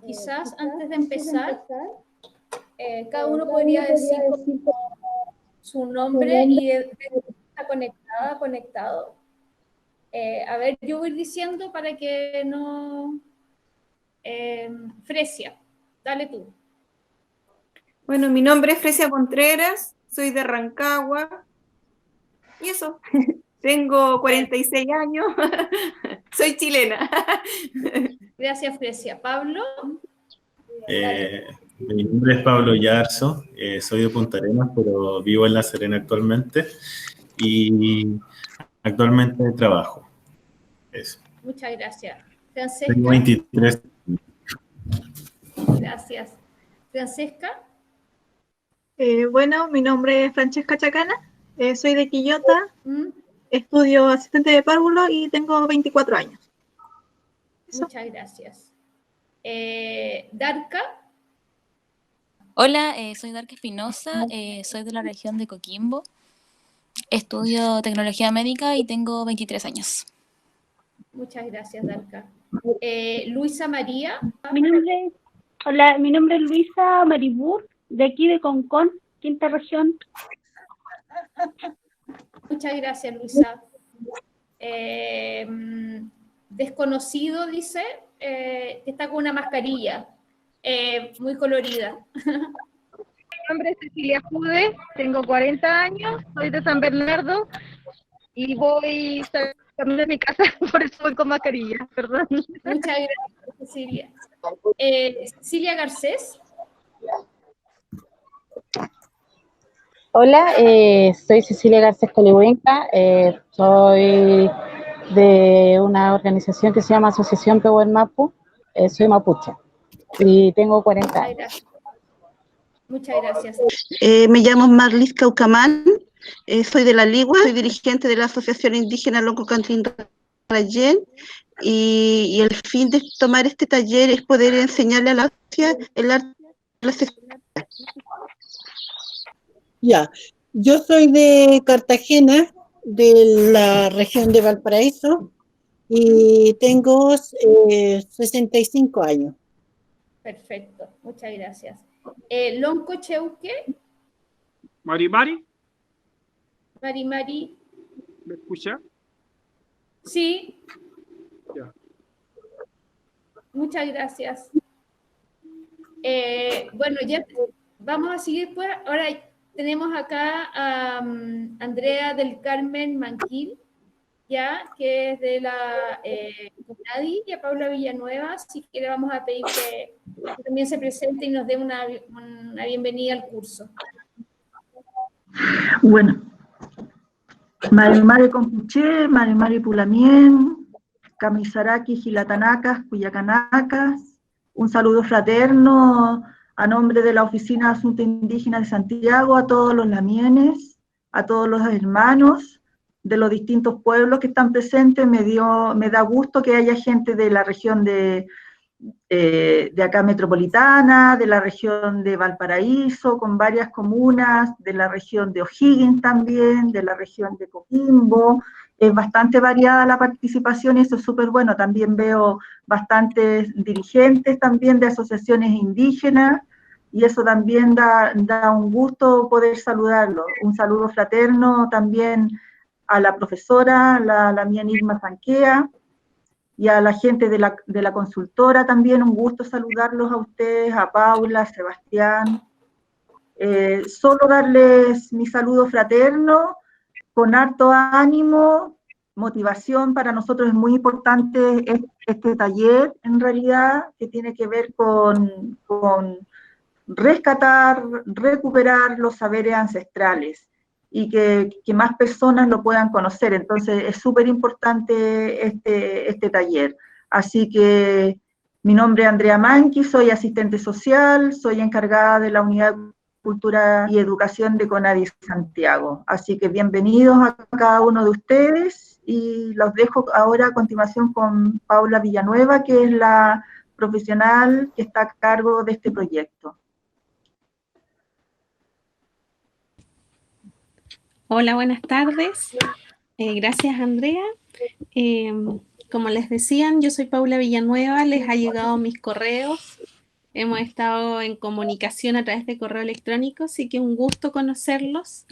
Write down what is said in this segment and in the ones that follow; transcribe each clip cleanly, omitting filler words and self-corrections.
Quizás antes de empezar, cada uno podría decir su nombre y de está conectado. A ver, yo voy diciendo para que no... Fresia, dale tú. Bueno, mi nombre es Fresia Contreras, soy de Rancagua, y eso, tengo 46 años, soy chilena. Gracias, Fresia. Pablo. Mi nombre es Pablo Yarzo, soy de Punta Arenas, pero vivo en La Serena actualmente, y actualmente trabajo. Eso. Muchas gracias. Francesca. Tengo 23. Gracias. Francesca. Bueno, mi nombre es Francesca Chacana, soy de Quillota, estudio asistente de párvulo y tengo 24 años. Eso. Muchas gracias. Darka. Hola, soy Darka Espinosa, soy de la región de Coquimbo, estudio tecnología médica y tengo 23 años. Muchas gracias, Darka. Luisa María. Mi nombre es Luisa Maribur, de aquí de Concón, quinta región. Muchas gracias, Luisa. Desconocido, dice, que está con una mascarilla muy colorida. Mi nombre es Cecilia Jude, tengo 40 años, soy de San Bernardo y voy camino de mi casa, por eso voy con mascarilla, perdón. Muchas gracias, Cecilia. Cecilia Garcés. Hola, soy Cecilia Garcés Colihuenca, soy de una organización que se llama Asociación Power Mapu, soy mapuche y tengo 40 años. Muchas gracias. Me llamo Marlis Caucamán, soy de La Ligua, soy dirigente de la Asociación Indígena Lonco Cantrín Rayén y el fin de tomar este taller es poder enseñarle a la sociedad el arte de la sexualidad. Ya, yo soy de Cartagena, de la región de Valparaíso, y tengo 65 años. Perfecto, muchas gracias. Lonco Cheuque. Mari. Mari. ¿Me escucha? Sí. Ya. Muchas gracias. Bueno, ya vamos a seguir pues. Ahora tenemos acá a Andrea del Carmen Manquil, ya, que es de la CONADI, y a Paula Villanueva, si quiere vamos a pedir que también se presente y nos dé una bienvenida al curso. Bueno, Mare Compuché, Mare Pulamien, Camisaraki, Gilatanacas, Cuyacanacas, un saludo fraterno a nombre de la Oficina de Asuntos Indígenas de Santiago, a todos los lamienes, a todos los hermanos de los distintos pueblos que están presentes. Me da gusto que haya gente de la región de acá metropolitana, de la región de Valparaíso, con varias comunas, de la región de O'Higgins también, de la región de Coquimbo. Es bastante variada la participación y eso es súper bueno. También veo bastantes dirigentes también de asociaciones indígenas y eso también da un gusto poder saludarlo. Un saludo fraterno también a la profesora, la mía Irma Zanquea, y a la gente de la consultora también, un gusto saludarlos a ustedes, a Paula, a Sebastián. Solo darles mi saludo fraterno, con harto ánimo, motivación. Para nosotros es muy importante este taller, en realidad, que tiene que ver con rescatar, recuperar los saberes ancestrales y que más personas lo puedan conocer. Entonces es súper importante este taller. Así que mi nombre es Andrea Manqui, soy asistente social, soy encargada de la Unidad de Cultura y Educación de CONADI Santiago. Así que bienvenidos a cada uno de ustedes y los dejo ahora a continuación con Paula Villanueva, que es la profesional que está a cargo de este proyecto. Hola, buenas tardes. Gracias, Andrea. Como les decían, yo soy Paula Villanueva, les ha llegado mis correos. Hemos estado en comunicación a través de correo electrónico, así que un gusto conocerlos.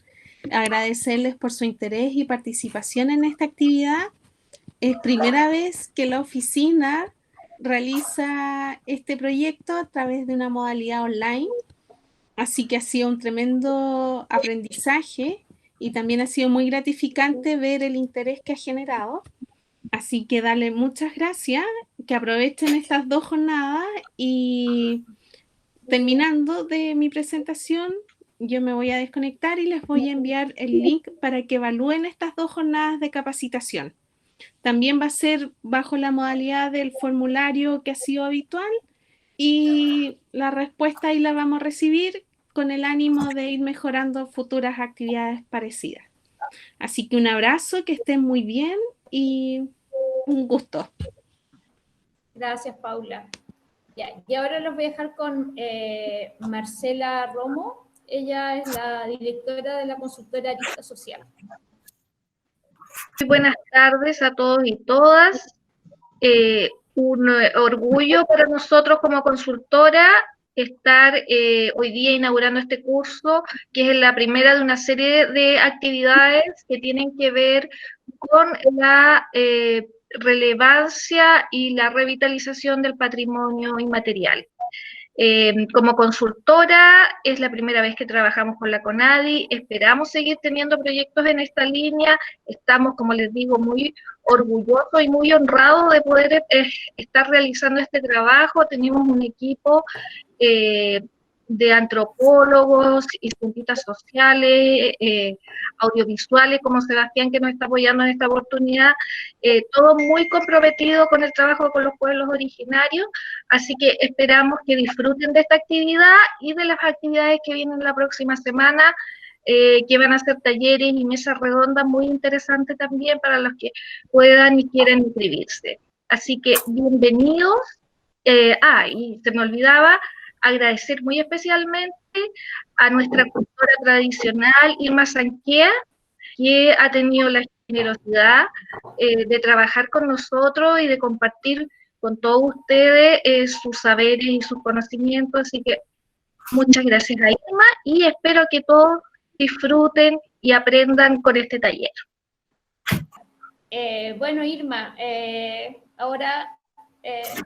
Agradecerles por su interés y participación en esta actividad. Es primera vez que la oficina realiza este proyecto a través de una modalidad online, así que ha sido un tremendo aprendizaje y también ha sido muy gratificante ver el interés que ha generado. Así que darle muchas gracias, que aprovechen estas 2 jornadas y terminando de mi presentación, yo me voy a desconectar y les voy a enviar el link para que evalúen estas 2 jornadas de capacitación. También va a ser bajo la modalidad del formulario que ha sido habitual y la respuesta ahí la vamos a recibir con el ánimo de ir mejorando futuras actividades parecidas. Así que un abrazo, que estén muy bien y un gusto. Gracias, Paula. Ya, y ahora los voy a dejar con Marcela Romo. Ella es la directora de la consultora Arista Social. Muy buenas tardes a todos y todas. Un orgullo para nosotros como consultora estar hoy día inaugurando este curso, que es la primera de una serie de actividades que tienen que ver con la relevancia y la revitalización del patrimonio inmaterial. Como consultora, es la primera vez que trabajamos con la CONADI, esperamos seguir teniendo proyectos en esta línea, estamos, como les digo, muy orgullosos y muy honrados de poder estar realizando este trabajo. Tenemos un equipo de antropólogos y cientistas sociales, audiovisuales como Sebastián, que nos está apoyando en esta oportunidad, todo muy comprometido con el trabajo con los pueblos originarios, así que esperamos que disfruten de esta actividad y de las actividades que vienen la próxima semana, que van a ser talleres y mesas redondas muy interesantes también para los que puedan y quieran inscribirse. Así que bienvenidos. Y se me olvidaba agradecer muy especialmente a nuestra cultora tradicional, Irma Sanquea, que ha tenido la generosidad de trabajar con nosotros y de compartir con todos ustedes sus saberes y sus conocimientos, así que muchas gracias a Irma y espero que todos disfruten y aprendan con este taller. Bueno, Irma, ahora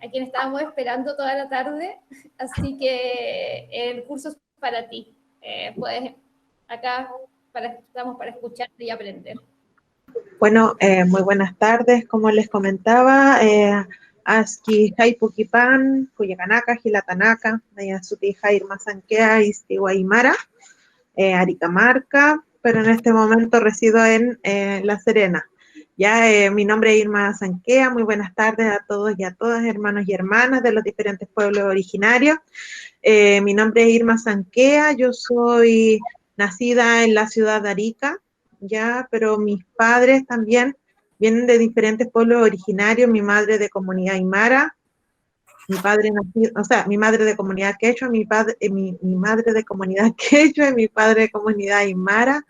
a quien estábamos esperando toda la tarde, así que el curso es para ti. Puedes, acá estamos para escucharte y aprender. Bueno, muy buenas tardes. Como les comentaba, Aski Haipukipan, Cuyacanaka, Gilatanaka, Nayasuti Irma Sanquea, Istihuaymara, Aricamarca, pero en este momento resido en La Serena. Ya, mi nombre es Irma Sanquea, muy buenas tardes a todos y a todas, hermanos y hermanas de los diferentes pueblos originarios. Mi nombre es Irma Sanquea, yo soy nacida en la ciudad de Arica, ya, pero mis padres también vienen de diferentes pueblos originarios, mi madre de comunidad aymara, mi padre nacido, o sea, mi madre de comunidad quechua, mi madre de comunidad quechua y mi padre de comunidad aymara,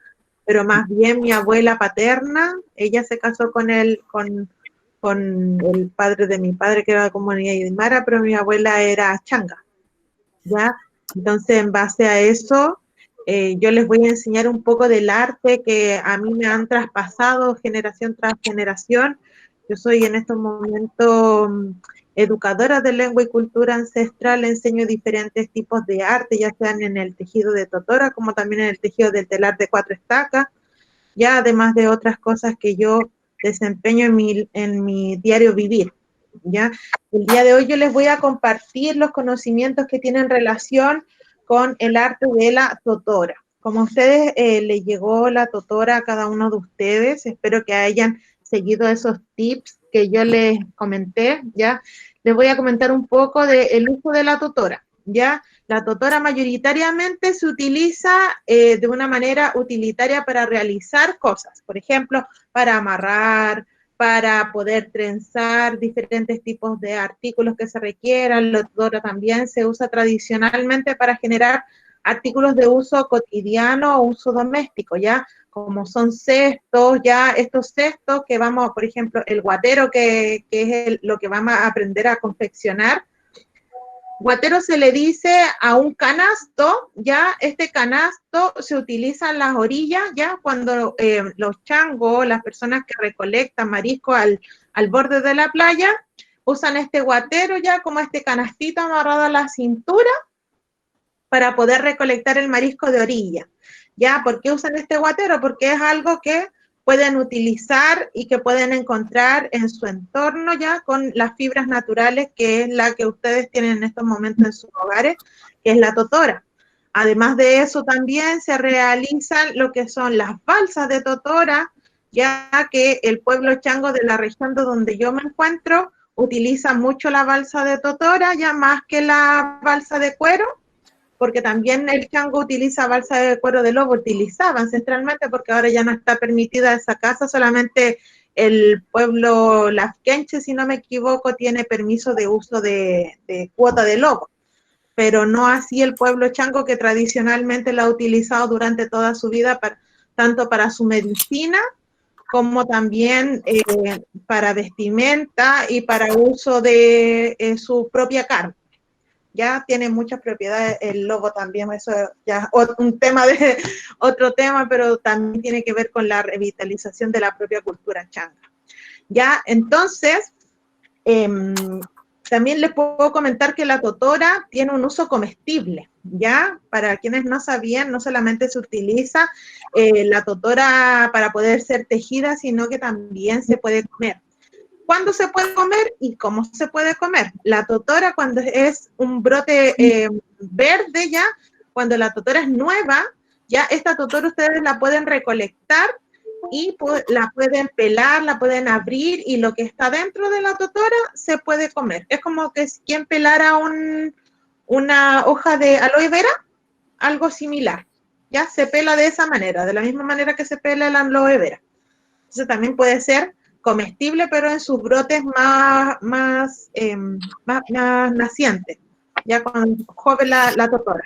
pero más bien mi abuela paterna, ella se casó con el padre de mi padre, que era de comunidad aymara, pero mi abuela era changa, ¿ya? Entonces, en base a eso, yo les voy a enseñar un poco del arte que a mí me han traspasado generación tras generación. Yo soy en estos momentos educadora de lengua y cultura ancestral, enseño diferentes tipos de arte, ya sean en el tejido de totora, como también en el tejido del telar de 4 estacas, ya además de otras cosas que yo desempeño en mi diario vivir. ¿Ya? El día de hoy yo les voy a compartir los conocimientos que tienen relación con el arte de la totora. Como a ustedes les llegó la totora a cada uno de ustedes, espero que hayan seguido esos tips que yo les comenté, ¿ya? Les voy a comentar un poco del uso de la totora, ¿ya? La totora mayoritariamente se utiliza de una manera utilitaria para realizar cosas, por ejemplo, para amarrar, para poder trenzar diferentes tipos de artículos que se requieran. La totora también se usa tradicionalmente para generar artículos de uso cotidiano o uso doméstico, ¿ya? Como son cestos, ya estos cestos que vamos, por ejemplo, el guatero que es lo que vamos a aprender a confeccionar. Guatero se le dice a un canasto, ya este canasto se utiliza en las orillas, ya cuando los changos, las personas que recolectan marisco al borde de la playa, usan este guatero ya como este canastito amarrado a la cintura para poder recolectar el marisco de orilla. ¿Ya? ¿Por qué usan este guatero? Porque es algo que pueden utilizar y que pueden encontrar en su entorno ya con las fibras naturales, que es la que ustedes tienen en estos momentos en sus hogares, que es la totora. Además de eso, también se realizan lo que son las balsas de totora, ya que el pueblo chango de la región de donde yo me encuentro utiliza mucho la balsa de totora, ya más que la balsa de cuero, porque también el chango utiliza balsa de cuero de lobo, utilizaba ancestralmente, porque ahora ya no está permitida esa caza, solamente el pueblo Lafkenche, si no me equivoco, tiene permiso de uso de cuota de lobo, pero no así el pueblo chango, que tradicionalmente la ha utilizado durante toda su vida, tanto para su medicina, como también para vestimenta y para uso de su propia carne. Ya tiene muchas propiedades el lobo también, eso ya es otro tema, pero también tiene que ver con la revitalización de la propia cultura changa. Ya, entonces, también les puedo comentar que la totora tiene un uso comestible, ya, para quienes no sabían, no solamente se utiliza la totora para poder ser tejida, sino que también se puede comer. ¿Cuándo se puede comer y cómo se puede comer? La totora, cuando es un brote verde ya, cuando la totora es nueva, ya esta totora ustedes la pueden recolectar y la pueden pelar, la pueden abrir, y lo que está dentro de la totora se puede comer. Es como que si quien pelara una hoja de aloe vera, algo similar. Ya se pela de esa manera, de la misma manera que se pela el aloe vera. Entonces también puede ser comestible, pero en sus brotes más nacientes, ya con joven la totora.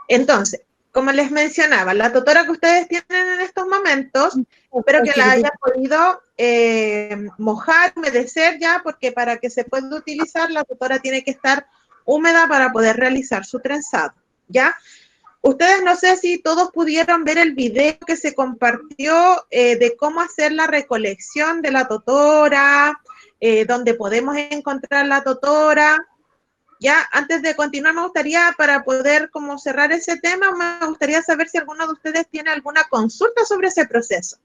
Entonces, como les mencionaba, la totora que ustedes tienen en estos momentos, espero que la hayan podido mojar, humedecer ya, porque para que se pueda utilizar, la totora tiene que estar húmeda para poder realizar su trenzado, ¿ya? Ustedes no sé si todos pudieron ver el video que se compartió de cómo hacer la recolección de la totora, donde podemos encontrar la totora. Ya, antes de continuar, me gustaría, para poder como cerrar ese tema, me gustaría saber si alguno de ustedes tiene alguna consulta sobre ese proceso.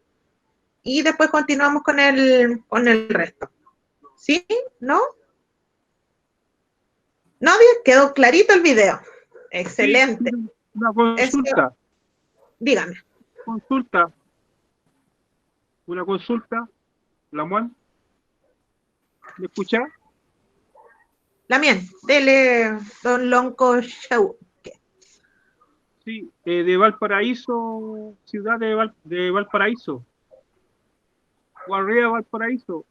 Y después continuamos con el resto. ¿Sí? ¿No? ¿Nadie? Quedó clarito el video. Excelente. Sí, una consulta. Dígame. Una consulta. Lamuán. ¿Me escucha? Lamien, dele, don Lonco Show. Sí, de Valparaíso, ciudad de Valparaíso. Guarrea, Valparaíso.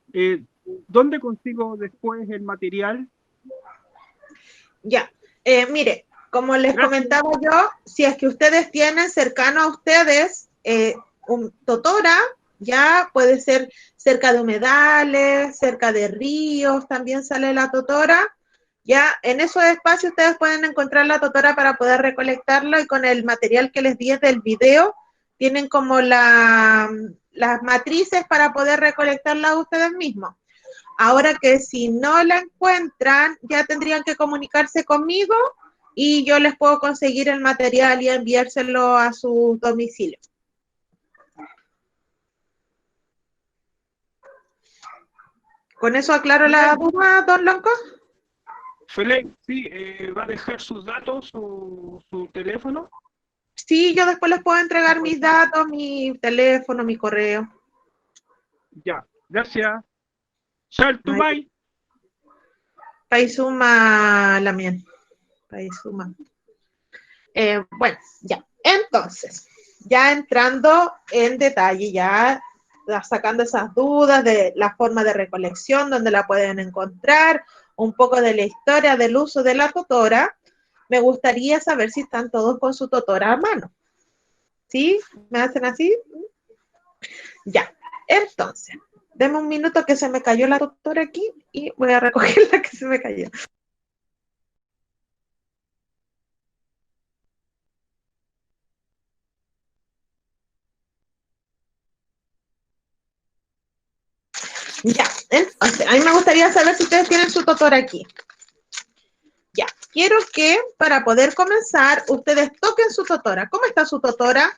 ¿Dónde consigo después el material? Ya, mire, como les comentaba yo, si es que ustedes tienen cercano a ustedes un totora, ya puede ser cerca de humedales, cerca de ríos, también sale la totora. Ya en esos espacios ustedes pueden encontrar la totora para poder recolectarlo, y con el material que les di del video, tienen como las matrices para poder recolectarla ustedes mismos. Ahora que si no la encuentran, ya tendrían que comunicarse conmigo y yo les puedo conseguir el material y enviárselo a su domicilio. ¿Con eso aclaro la duda, don Lonco? Felén, sí, ¿va a dejar sus datos o su teléfono? Sí, yo después les puedo entregar mis datos, mi teléfono, mi correo. Ya, gracias. Saltumay. Paisuma Lamien. Paisuma. Bueno, ya. Entonces, ya entrando en detalle, ya sacando esas dudas de la forma de recolección, donde la pueden encontrar, un poco de la historia del uso de la totora, me gustaría saber si están todos con su tutora a mano. ¿Sí? ¿Me hacen así? Ya. Entonces, denme un minuto que se me cayó la tutora aquí y voy a recoger la que se me cayó. Ya, entonces, a mí me gustaría saber si ustedes tienen su tutora aquí. Ya, quiero que para poder comenzar, ustedes toquen su tutora. ¿Cómo está su tutora?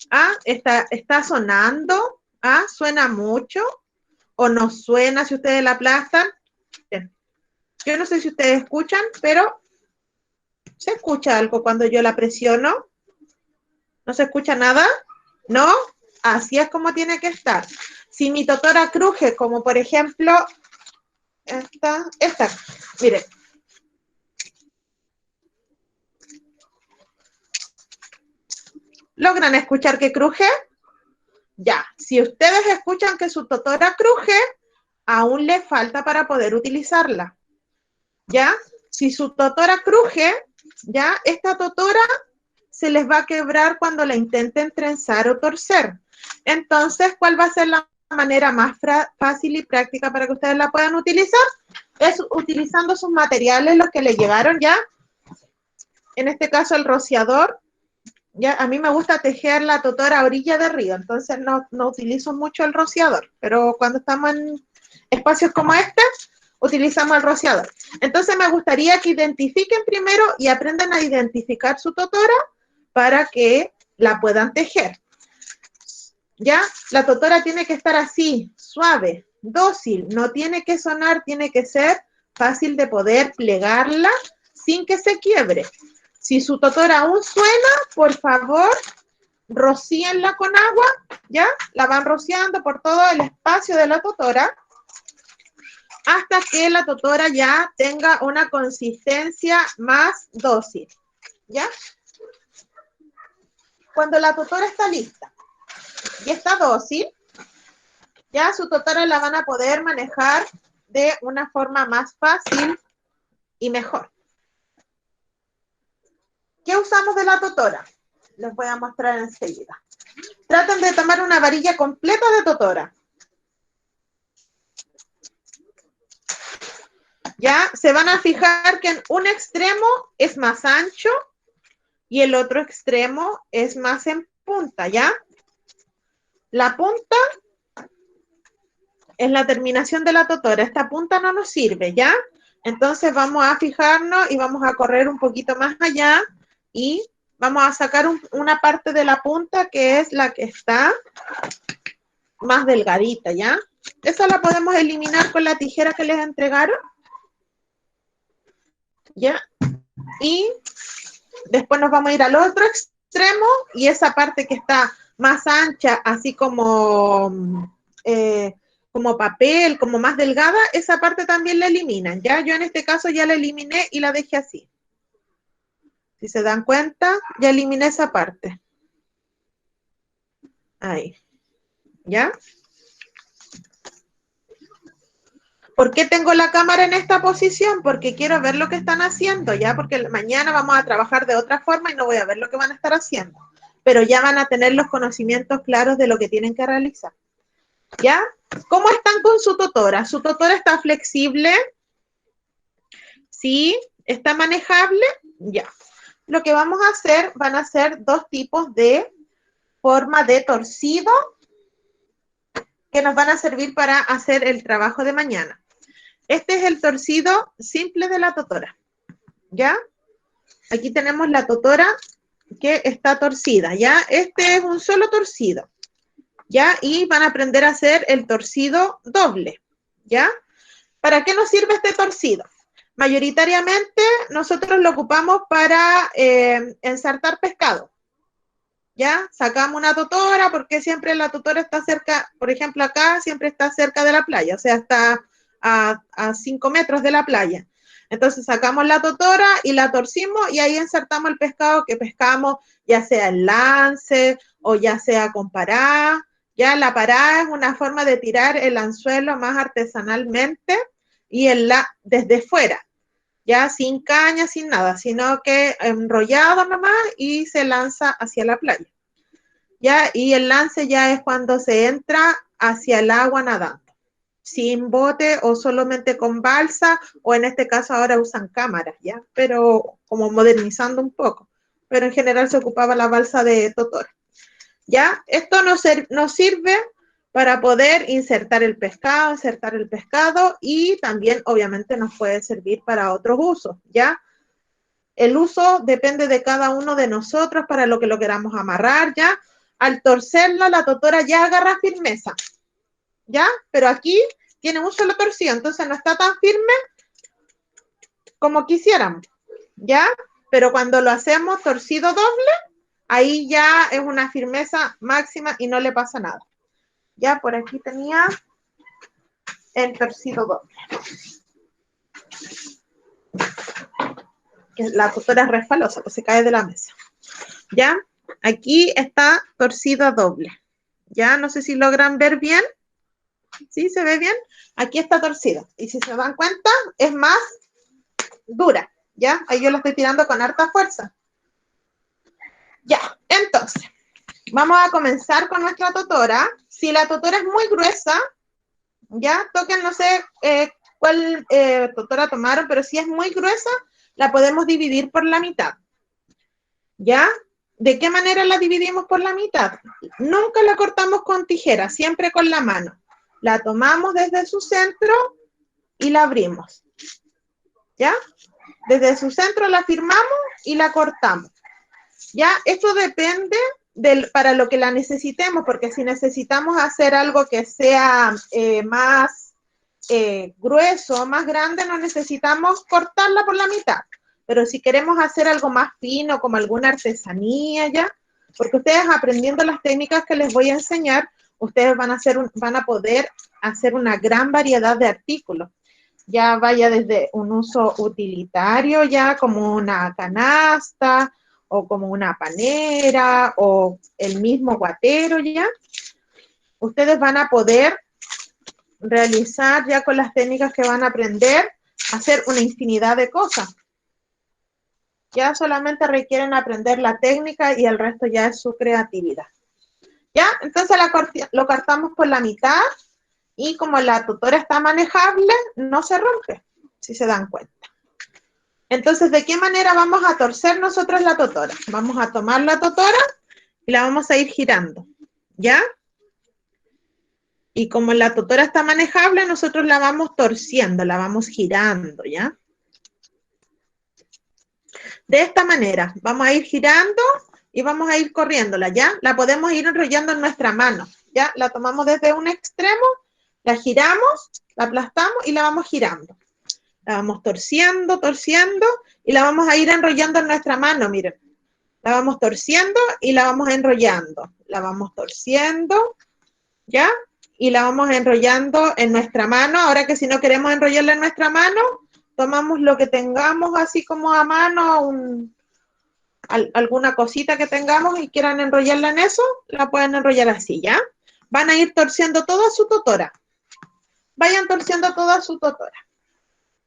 Ah, está sonando. Ah, suena mucho. O no suena si ustedes la aplastan. Bien. Yo no sé si ustedes escuchan, pero ¿se escucha algo cuando yo la presiono? ¿No se escucha nada? ¿No? Así es como tiene que estar. Si mi tutora cruje, como por ejemplo, esta, miren. ¿Logran escuchar que cruje? Ya, si ustedes escuchan que su tutora cruje, aún le falta para poder utilizarla. ¿Ya? Si su tutora cruje, ya, esta tutora se les va a quebrar cuando la intenten trenzar o torcer. Entonces, ¿cuál va a ser la manera más fácil y práctica para que ustedes la puedan utilizar? Es utilizando sus materiales, los que le llegaron ya. En este caso, el rociador. Ya, a mí me gusta tejer la tutora a orilla de río, entonces no utilizo mucho el rociador, pero cuando estamos en espacios como este, utilizamos el rociador. Entonces me gustaría que identifiquen primero y aprendan a identificar su tutora para que la puedan tejer. ¿Ya? La tutora tiene que estar así, suave, dócil, no tiene que sonar, tiene que ser fácil de poder plegarla sin que se quiebre. Si su tutora aún suena, por favor, rocíenla con agua, ¿ya? La van rociando por todo el espacio de la tutora hasta que la tutora ya tenga una consistencia más dócil, ¿ya? Cuando la tutora está lista y está dócil, ya su tutora la van a poder manejar de una forma más fácil y mejor. ¿Qué usamos de la tutora? Les voy a mostrar enseguida. Traten de tomar una varilla completa de tutora. Ya, se van a fijar que en un extremo es más ancho y el otro extremo es más en punta, ¿ya? La punta es la terminación de la tutora. Esta punta no nos sirve, ¿ya? Entonces vamos a fijarnos y vamos a correr un poquito más allá y vamos a sacar una parte de la punta que es la que está más delgadita, ¿ya? Esa la podemos eliminar con la tijera que les entregaron, ¿ya? Y después nos vamos a ir al otro extremo y esa parte que está más ancha, así como papel, como más delgada, esa parte también la eliminan, ¿ya? Yo en este caso ya la eliminé y la dejé así. Si se dan cuenta, ya eliminé esa parte. Ahí. ¿Ya? ¿Por qué tengo la cámara en esta posición? Porque quiero ver lo que están haciendo, ¿ya? Porque mañana vamos a trabajar de otra forma y no voy a ver lo que van a estar haciendo. Pero ya van a tener los conocimientos claros de lo que tienen que realizar. ¿Ya? ¿Cómo están con su tutora? ¿Su tutora está flexible? ¿Sí? ¿Está manejable? Ya. Lo que vamos a hacer, van a ser dos tipos de forma de torcido que nos van a servir para hacer el trabajo de mañana. Este es el torcido simple de la tutora, ¿ya? Aquí tenemos la tutora que está torcida, ¿ya? Este es un solo torcido, ¿ya? Y van a aprender a hacer el torcido doble, ¿ya? ¿Para qué nos sirve este torcido? Mayoritariamente nosotros lo ocupamos para ensartar pescado, ¿ya? Sacamos una tutora porque siempre la tutora está cerca, por ejemplo acá siempre está cerca de la playa, o sea, está a 5 metros de la playa. Entonces sacamos la tutora y la torcimos y ahí ensartamos el pescado que pescamos, ya sea en lance o ya sea con pará. Ya la pará es una forma de tirar el anzuelo más artesanalmente y desde fuera. ya sin caña, sin nada, sino que enrollado nomás y se lanza hacia la playa. ¿Ya? Y el lance ya es cuando se entra hacia el agua nadando, sin bote o solamente con balsa, o en este caso ahora usan cámaras, ¿ya? Pero como modernizando un poco, pero en general se ocupaba la balsa de totora, ¿ya? Esto nos sirve para poder insertar el pescado y también obviamente nos puede servir para otros usos, ¿ya? El uso depende de cada uno de nosotros para lo que lo queramos amarrar, ¿ya? Al torcerlo, la totora ya agarra firmeza, ¿ya? Pero aquí tiene un solo torcido, entonces no está tan firme como quisiéramos, ¿ya? Pero cuando lo hacemos torcido doble, ahí ya es una firmeza máxima y no le pasa nada. Ya por aquí tenía el torcido doble. La totora es resbalosa, pues se cae de la mesa. ¿Ya? Aquí está torcido doble. ¿Ya? No sé si logran ver bien. ¿Sí? ¿Se ve bien? Aquí está torcido. Y si se dan cuenta, es más dura. ¿Ya? Ahí yo la estoy tirando con harta fuerza. Ya, entonces, vamos a comenzar con nuestra totora. Si la totora es muy gruesa, ya, toquen, no sé cuál totora tomaron, pero si es muy gruesa, la podemos dividir por la mitad. ¿Ya? ¿De qué manera la dividimos por la mitad? Nunca la cortamos con tijera, siempre con la mano. La tomamos desde su centro y la abrimos. ¿Ya? Desde su centro la firmamos y la cortamos. ¿Ya? Esto depende para lo que la necesitemos, porque si necesitamos hacer algo que sea más grueso, más grande, no necesitamos cortarla por la mitad. Pero si queremos hacer algo más fino, como alguna artesanía, ¿ya? Porque ustedes aprendiendo las técnicas que les voy a enseñar, ustedes van a poder hacer una gran variedad de artículos. Ya vaya desde un uso utilitario, ya como una canasta, o como una panera, o el mismo guatero, ¿ya? Ustedes van a poder realizar ya con las técnicas que van a aprender, hacer una infinidad de cosas. Ya solamente requieren aprender la técnica y el resto ya es su creatividad. ¿Ya? Entonces lo cortamos por la mitad y como la totora está manejable, no se rompe, si se dan cuenta. Entonces, ¿de qué manera vamos a torcer nosotros la totora? Vamos a tomar la totora y la vamos a ir girando, ¿ya? Y como la totora está manejable, nosotros la vamos torciendo, la vamos girando, ¿ya? De esta manera, vamos a ir girando y vamos a ir corriéndola, ¿ya? La podemos ir enrollando en nuestra mano, ¿ya? La tomamos desde un extremo, la giramos, la aplastamos y la vamos girando. La vamos torciendo, torciendo y la vamos a ir enrollando en nuestra mano, miren. La vamos torciendo y la vamos enrollando. La vamos torciendo, ¿ya? Y la vamos enrollando en nuestra mano. Ahora que si no queremos enrollarla en nuestra mano, tomamos lo que tengamos así como a mano, alguna cosita que tengamos y quieran enrollarla en eso, la pueden enrollar así, ¿ya? Van a ir torciendo toda su totora. Vayan torciendo toda su totora.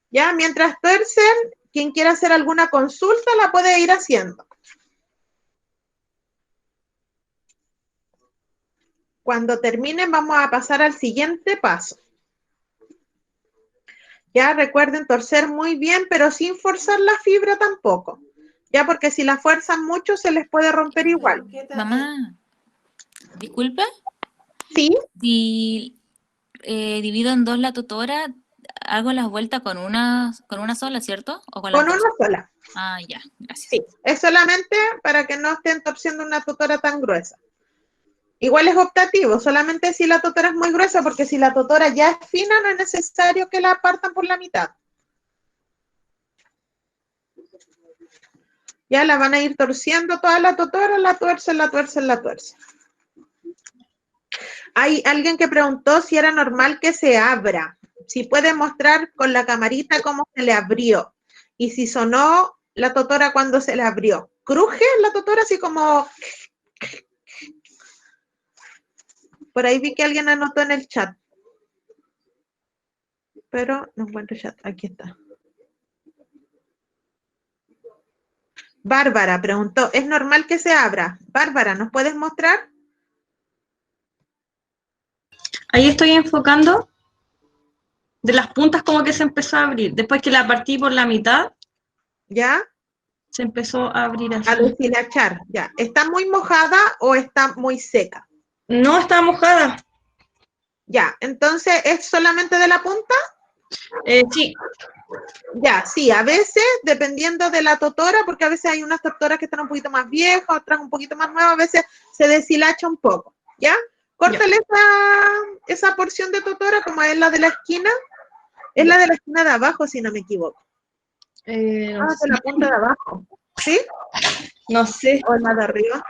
¿Ya? Mientras tuercen, quien quiera hacer alguna consulta la puede ir haciendo. Cuando terminen vamos a pasar al siguiente paso. Ya recuerden torcer muy bien, pero sin forzar la fibra tampoco. Ya porque si la fuerzan mucho se les puede romper igual. Mamá, disculpa. Sí. Si divido en dos la totora, hago las vueltas con una sola, ¿cierto? ¿O con una sola. Ah, ya, gracias. Sí, es solamente para que no estén torciendo una totora tan gruesa. Igual es optativo, solamente si la totora es muy gruesa, porque si la totora ya es fina, no es necesario que la partan por la mitad. Ya la van a ir torciendo toda la totora, la tuercen, la tuercen, la tuercen. Hay alguien que preguntó si era normal que se abra. Si puede mostrar con la camarita cómo se le abrió. Y si sonó la totora cuando se le abrió. ¿Cruje la totora así como...? Por ahí vi que alguien anotó en el chat. Pero no encuentro chat. Aquí está. Bárbara preguntó, ¿es normal que se abra? Bárbara, ¿nos puedes mostrar? Ahí estoy enfocando de las puntas como que se empezó a abrir. Después que la partí por la mitad, ¿ya? Se empezó a abrir así. A deshilachar, ya. ¿Está muy mojada o está muy seca? No, está mojada. Ya, entonces, ¿es solamente de la punta? Sí. Ya, sí, a veces, dependiendo de la totora, porque a veces hay unas totoras que están un poquito más viejas, otras un poquito más nuevas, a veces se deshilacha un poco, ¿ya? Córtale esa porción de totora, como es la de la esquina. Es la de la esquina de abajo, si no me equivoco. De la punta de abajo, ¿sí? No sé. O la de arriba.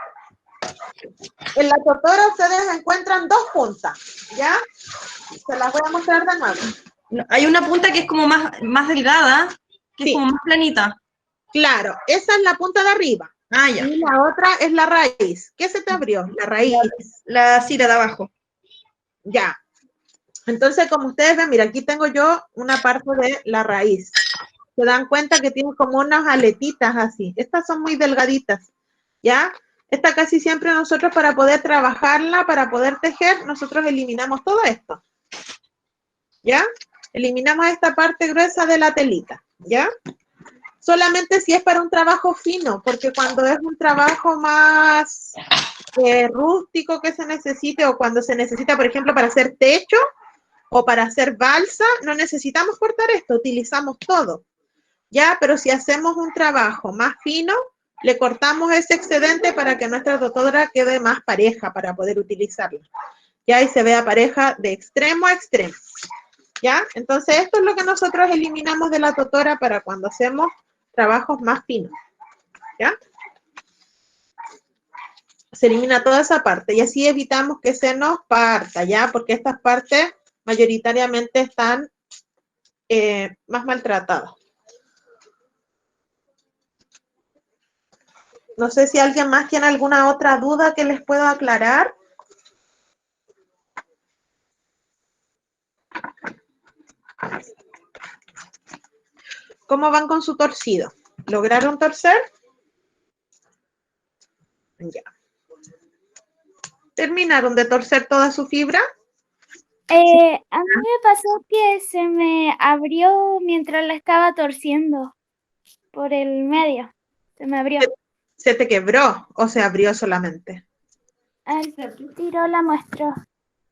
En la totora ustedes encuentran dos puntas, ¿ya? Se las voy a mostrar de nuevo. No, hay una punta que es como más delgada, que es como más planita. Claro, esa es la punta de arriba. Ah, ya. Y la otra es la raíz. ¿Qué se te abrió? La raíz. La cira de abajo. Ya. Entonces, como ustedes ven, mira, aquí tengo yo una parte de la raíz. Se dan cuenta que tiene como unas aletitas así. Estas son muy delgaditas, ¿ya? Esta casi siempre nosotros para poder trabajarla, para poder tejer, nosotros eliminamos todo esto, ¿ya? Eliminamos esta parte gruesa de la telita, ¿ya? Solamente si es para un trabajo fino, porque cuando es un trabajo más rústico que se necesite, o cuando se necesita, por ejemplo, para hacer techo o para hacer balsa, no necesitamos cortar esto, utilizamos todo, ¿ya? Pero si hacemos un trabajo más fino, le cortamos ese excedente para que nuestra totora quede más pareja para poder utilizarla, ¿ya? Y se vea pareja de extremo a extremo, ¿ya? Entonces, esto es lo que nosotros eliminamos de la totora para cuando hacemos trabajos más finos, ¿ya? Se elimina toda esa parte y así evitamos que se nos parta, ¿ya? Porque estas partes mayoritariamente están más maltratadas. No sé si alguien más tiene alguna otra duda que les pueda aclarar. ¿Cómo van con su torcido? ¿Lograron torcer? Ya. ¿Terminaron de torcer toda su fibra? A mí me pasó que se me abrió mientras la estaba torciendo por el medio. Se me abrió. ¿Se te quebró o se abrió solamente? Al tiro la muestro.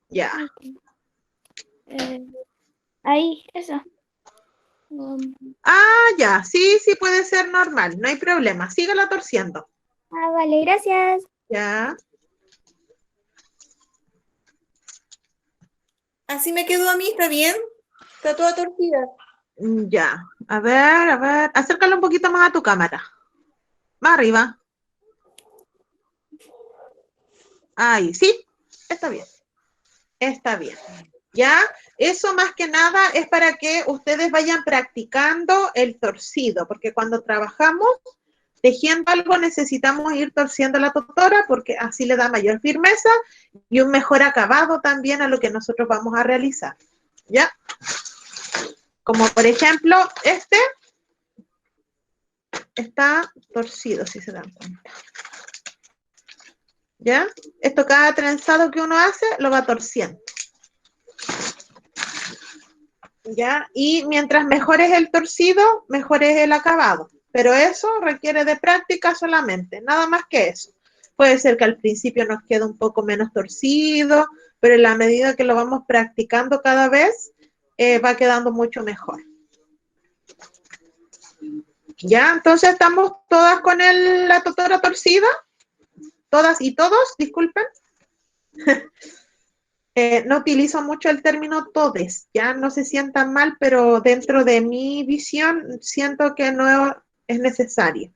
Ya. Ahí, eso. Ya. Sí, sí puede ser normal. No hay problema. Síguela torciendo. Vale, gracias. Ya. Así me quedó a mí, ¿está bien? Está toda torcida. Ya. A ver. Acércalo un poquito más a tu cámara. Más arriba. Ahí, sí. Está bien. Está bien. ¿Ya? Eso más que nada es para que ustedes vayan practicando el torcido, porque cuando trabajamos tejiendo algo necesitamos ir torciendo la totora porque así le da mayor firmeza y un mejor acabado también a lo que nosotros vamos a realizar, ¿ya? Como por ejemplo, este está torcido, si se dan cuenta. ¿Ya? Esto cada trenzado que uno hace lo va torciendo. ¿Ya? Y mientras mejor es el torcido, mejor es el acabado. Pero eso requiere de práctica solamente, nada más que eso. Puede ser que al principio nos quede un poco menos torcido, pero en la medida que lo vamos practicando cada vez, va quedando mucho mejor. ¿Ya? Entonces, ¿estamos todas con la totora torcida? ¿Todas y todos? Disculpen. No utilizo mucho el término todes, ya no se sientan mal, pero dentro de mi visión siento que no es necesario,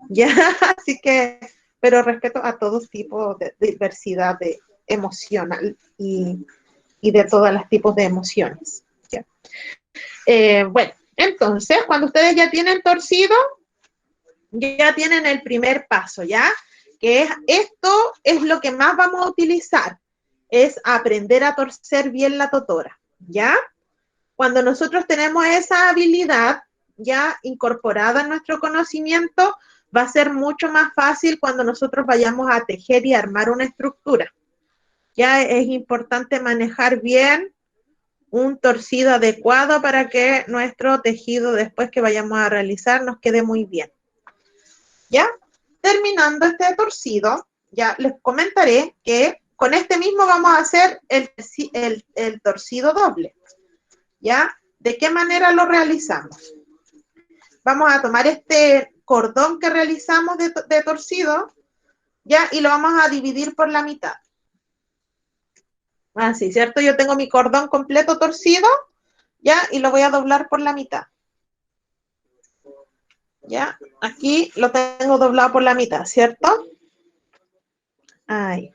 ya, así que, pero respeto a todo tipo de diversidad emocional y de todos los tipos de emociones, ¿ya? Bueno, entonces, cuando ustedes ya tienen torcido, ya tienen el primer paso, ¿ya? Que es, esto es lo que más vamos a utilizar, es aprender a torcer bien la totora, ¿ya? Cuando nosotros tenemos esa habilidad ya incorporada en nuestro conocimiento, va a ser mucho más fácil cuando nosotros vayamos a tejer y armar una estructura. Ya es importante manejar bien un torcido adecuado para que nuestro tejido después que vayamos a realizar nos quede muy bien. Ya, terminando este torcido, ya les comentaré que con este mismo vamos a hacer el torcido doble. ¿Ya? ¿De qué manera lo realizamos? Vamos a tomar este cordón que realizamos de torcido, ¿ya? Y lo vamos a dividir por la mitad. Así, ¿cierto? Yo tengo mi cordón completo torcido, ¿ya? Y lo voy a doblar por la mitad. ¿Ya? Aquí lo tengo doblado por la mitad, ¿cierto? Ahí.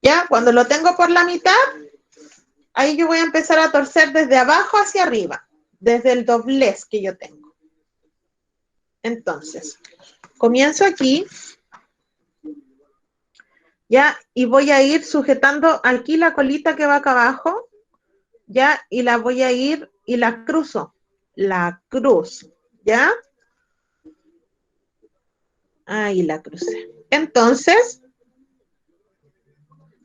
¿Ya? Cuando lo tengo por la mitad, ahí yo voy a empezar a torcer desde abajo hacia arriba, desde el doblez que yo tengo. Entonces, comienzo aquí, ¿ya? Y voy a ir sujetando aquí la colita que va acá abajo, ¿ya? Y la voy a ir y la cruzo, ¿ya? Ahí la crucé. Entonces,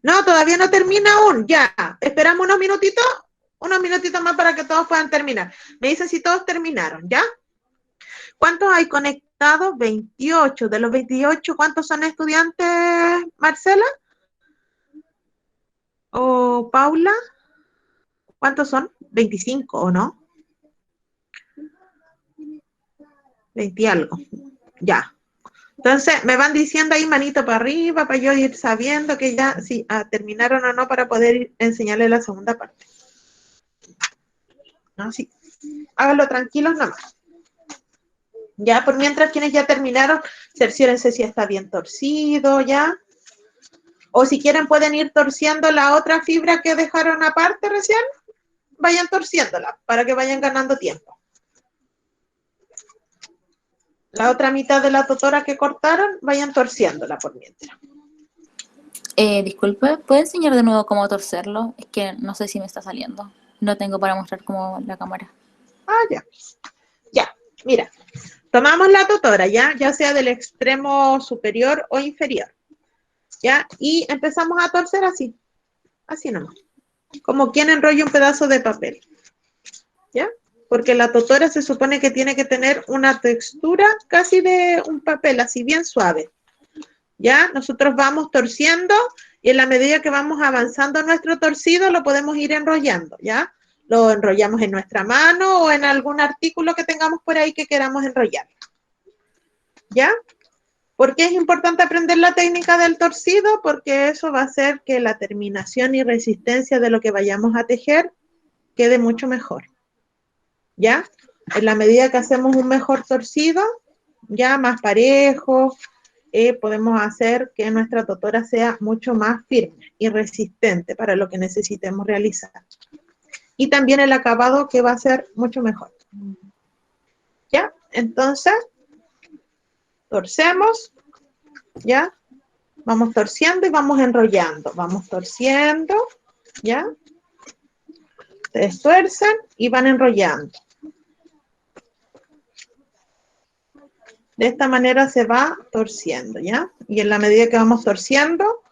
no, todavía no termina aún, ya. Esperamos unos minutitos más para que todos puedan terminar. Me dicen si todos terminaron, ¿ya? ¿Cuántos hay conectados? 28. De los 28, ¿cuántos son estudiantes, Marcela? ¿O Paula? ¿Cuántos son? 25, ¿o no? 20 y algo. Ya. Entonces, me van diciendo ahí manito para arriba para yo ir sabiendo que ya si terminaron o no para poder enseñarles la segunda parte. No, sí. Háganlo tranquilos nomás. Ya, por mientras quienes ya terminaron, cerciórense si está bien torcido, ¿ya? O si quieren pueden ir torciendo la otra fibra que dejaron aparte recién, vayan torciéndola para que vayan ganando tiempo. La otra mitad de la totora que cortaron, vayan torciéndola por mientras. Disculpe, ¿puede enseñar de nuevo cómo torcerlo? Es que no sé si me está saliendo. No tengo para mostrar como la cámara. Ah, ya. Ya, mira. Tomamos la totora, ya sea del extremo superior o inferior. ¿Ya? Y empezamos a torcer así. Así nomás. Como quien enrolla un pedazo de papel. ¿Ya? Porque la totora se supone que tiene que tener una textura casi de un papel, así bien suave. ¿Ya? Nosotros vamos torciendo y en la medida que vamos avanzando nuestro torcido lo podemos ir enrollando, ¿ya? Lo enrollamos en nuestra mano o en algún artículo que tengamos por ahí que queramos enrollar. ¿Ya? ¿Por qué es importante aprender la técnica del torcido? Porque eso va a hacer que la terminación y resistencia de lo que vayamos a tejer quede mucho mejor. ¿Ya? En la medida que hacemos un mejor torcido, ya más parejo, podemos hacer que nuestra totora sea mucho más firme y resistente para lo que necesitemos realizar. Y también el acabado que va a ser mucho mejor. ¿Ya? Entonces, torcemos, ¿ya? Vamos torciendo y vamos enrollando. Vamos torciendo, ¿ya? Ustedes tuercen y van enrollando. De esta manera se va torciendo, ¿ya? Y en la medida que vamos torciendo,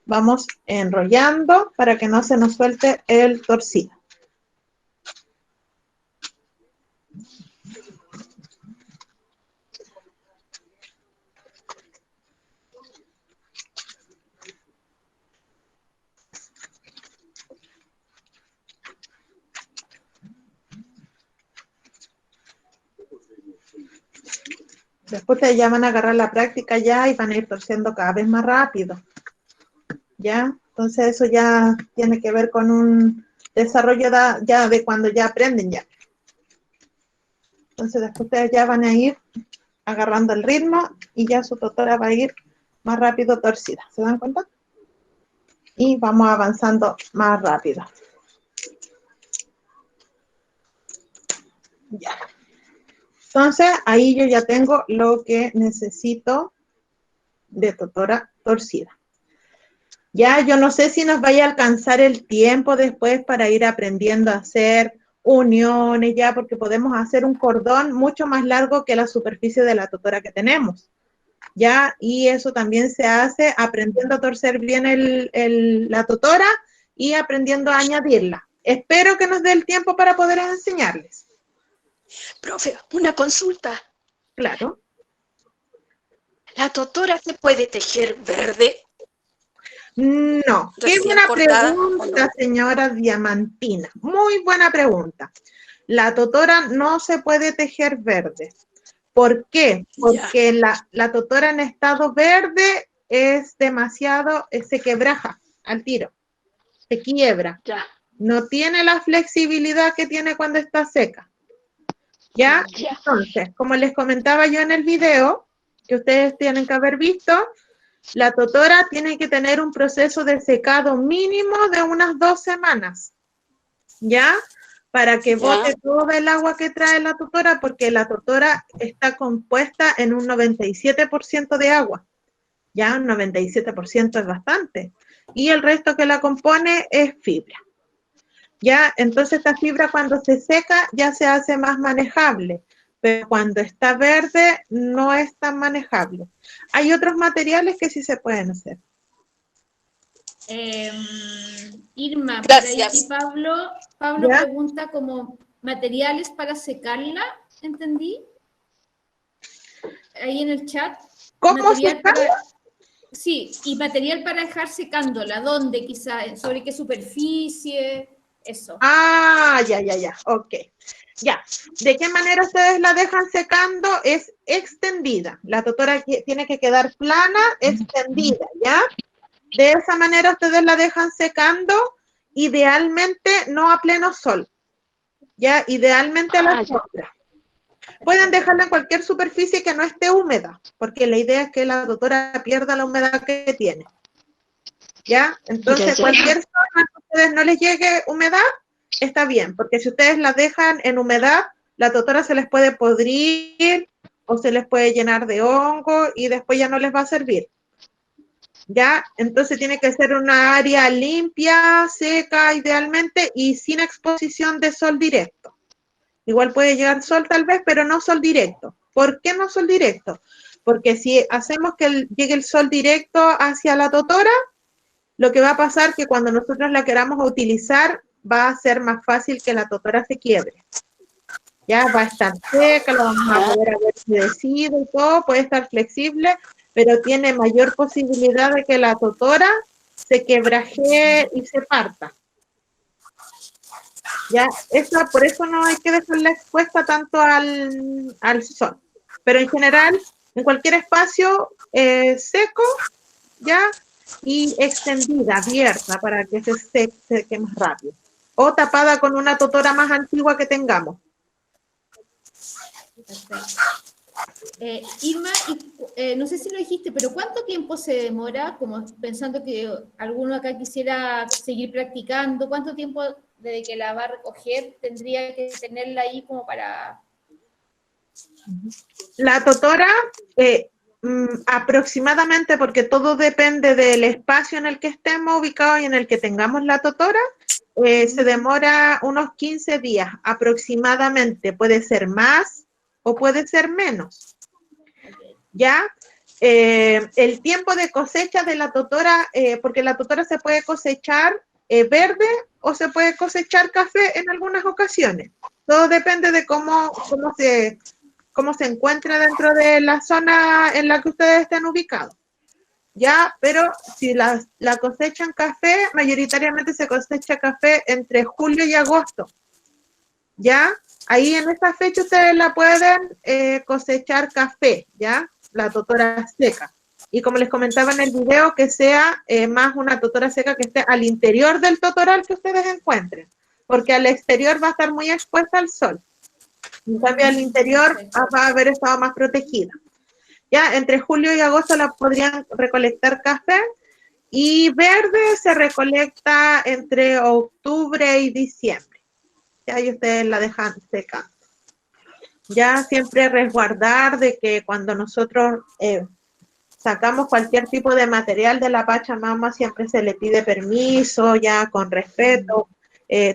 vamos enrollando para que no se nos suelte el torcido. Después ustedes ya van a agarrar la práctica ya y van a ir torciendo cada vez más rápido. ¿Ya? Entonces eso ya tiene que ver con un desarrollo ya de cuando ya aprenden ya. Entonces después ustedes ya van a ir agarrando el ritmo y ya su totora va a ir más rápido torcida. ¿Se dan cuenta? Y vamos avanzando más rápido. Ya. Entonces, ahí yo ya tengo lo que necesito de totora torcida. Ya, yo no sé si nos vaya a alcanzar el tiempo después para ir aprendiendo a hacer uniones, ya, porque podemos hacer un cordón mucho más largo que la superficie de la totora que tenemos, ya, y eso también se hace aprendiendo a torcer bien la totora y aprendiendo a añadirla. Espero que nos dé el tiempo para poder enseñarles. Profe, una consulta. Claro. ¿La totora se puede tejer verde? No, qué buena pregunta, señora Diamantina. Muy buena pregunta. La totora no se puede tejer verde. ¿Por qué? Porque la totora en estado verde es demasiado, se quebraja al tiro, se quiebra. No tiene la flexibilidad que tiene cuando está seca. ¿Ya? Entonces, como les comentaba yo en el video, que ustedes tienen que haber visto, la totora tiene que tener un proceso de secado mínimo de unas 2 semanas, ¿ya? Para que bote todo el agua que trae la totora, porque la totora está compuesta en un 97% de agua, ¿ya? Un 97% es bastante. Y el resto que la compone es fibra, ¿ya? Entonces esta fibra cuando se seca ya se hace más manejable, pero cuando está verde no es tan manejable. Hay otros materiales que sí se pueden hacer. Irma, Gracias. por ahí Pablo pregunta como materiales para secarla, ¿entendí? Ahí en el chat. ¿Cómo secarla? Sí, y material para dejar secándola, ¿dónde quizá? ¿Sobre qué superficie? Eso. Ah, ya, ok. Ya, ¿de qué manera ustedes la dejan secando? Es extendida. La totora tiene que quedar plana, extendida, ¿ya? De esa manera ustedes la dejan secando, idealmente no a pleno sol, ¿ya? Idealmente a la sombra. Pueden dejarla en cualquier superficie que no esté húmeda, porque la idea es que la totora pierda la humedad que tiene, ¿ya? Entonces, cualquier zona que a ustedes no les llegue humedad, está bien, porque si ustedes la dejan en humedad, la totora se les puede podrir o se les puede llenar de hongo y después ya no les va a servir. ¿Ya? Entonces tiene que ser una área limpia, seca, idealmente, y sin exposición de sol directo. Igual puede llegar sol tal vez, pero no sol directo. ¿Por qué no sol directo? Porque si hacemos que llegue el sol directo hacia la totora, lo que va a pasar es que cuando nosotros la queramos utilizar, va a ser más fácil que la totora se quiebre. Ya va a estar seca, lo vamos a poder haber humedecido y todo, puede estar flexible, pero tiene mayor posibilidad de que la totora se quebrajee y se parta. Ya, por eso no hay que dejarla expuesta tanto al sol. Pero en general, en cualquier espacio seco, ya, y extendida, abierta, para que se seque más rápido. O tapada con una totora más antigua que tengamos. Perfecto. Irma, no sé si lo dijiste, pero ¿cuánto tiempo se demora? Como pensando que alguno acá quisiera seguir practicando, ¿cuánto tiempo desde que la va a recoger tendría que tenerla ahí como para...? La totora, aproximadamente, porque todo depende del espacio en el que estemos ubicados y en el que tengamos la totora, se demora unos 15 días aproximadamente, puede ser más o puede ser menos. ¿Ya? El tiempo de cosecha de la totora, porque la totora se puede cosechar verde o se puede cosechar café en algunas ocasiones. Todo depende de cómo se encuentra dentro de la zona en la que ustedes estén ubicados. ¿Ya? Pero si la cosechan café, mayoritariamente se cosecha café entre julio y agosto. ¿Ya? Ahí en esta fecha ustedes la pueden cosechar café, ¿ya? La totora seca. Y como les comentaba en el video, que sea más una totora seca que esté al interior del totoral que ustedes encuentren, porque al exterior va a estar muy expuesta al sol. En cambio, al interior va a haber estado más protegida. Ya, entre julio y agosto la podrían recolectar café, y verde se recolecta entre octubre y diciembre. Ya, y ustedes la dejan secando. Ya siempre resguardar de que cuando nosotros sacamos cualquier tipo de material de la Pachamama, siempre se le pide permiso, ya con respeto,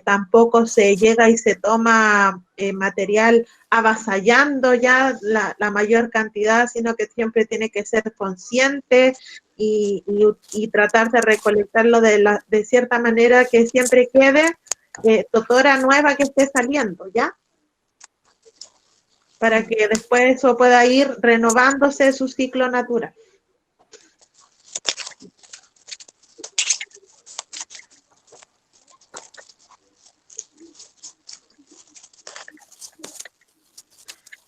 tampoco se llega y se toma material avasallando ya la mayor cantidad, sino que siempre tiene que ser consciente y tratar de recolectarlo de cierta manera que siempre quede totora nueva que esté saliendo, ¿ya? Para que después eso pueda ir renovándose su ciclo natural.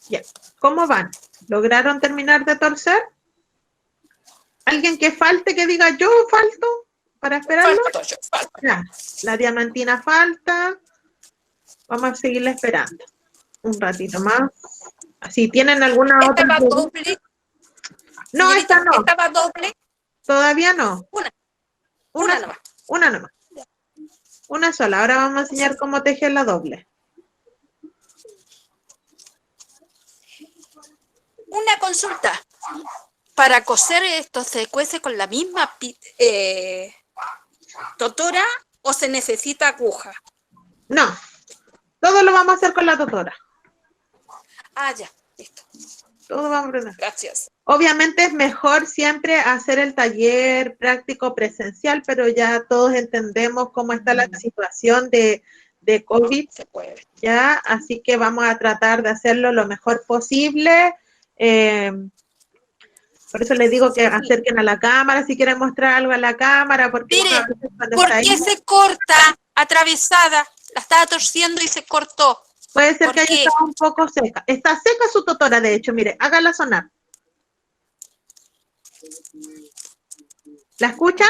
Ya, ¿cómo van? ¿Lograron terminar de torcer? ¿Alguien que falte, que diga yo falto para esperarlo? Falto. Ya, la diamantina falta. Vamos a seguirla esperando un ratito más. Si tienen alguna otra pregunta. Doble? No, esta no. ¿Estaba doble? Todavía no. Una nomás. Una nomás. Una sola. Ahora vamos a enseñar cómo tejer la doble. Una consulta. ¿Para coser esto se cuece con la misma totora o se necesita aguja? No. Todo lo vamos a hacer con la totora. Ah, ya. Listo. Todo vamos a aprender. Gracias. Obviamente es mejor siempre hacer el taller práctico presencial, pero ya todos entendemos cómo está la situación de COVID. Se puede. Ya, así que vamos a tratar de hacerlo lo mejor posible. Por eso les digo que acerquen a la cámara si quieren mostrar algo a la cámara. Porque Mire, ¿por qué se corta atravesada? La estaba torciendo y se cortó. Puede ser que haya estado un poco seca. Está seca su totora, de hecho, mire, hágala sonar. ¿La escuchan?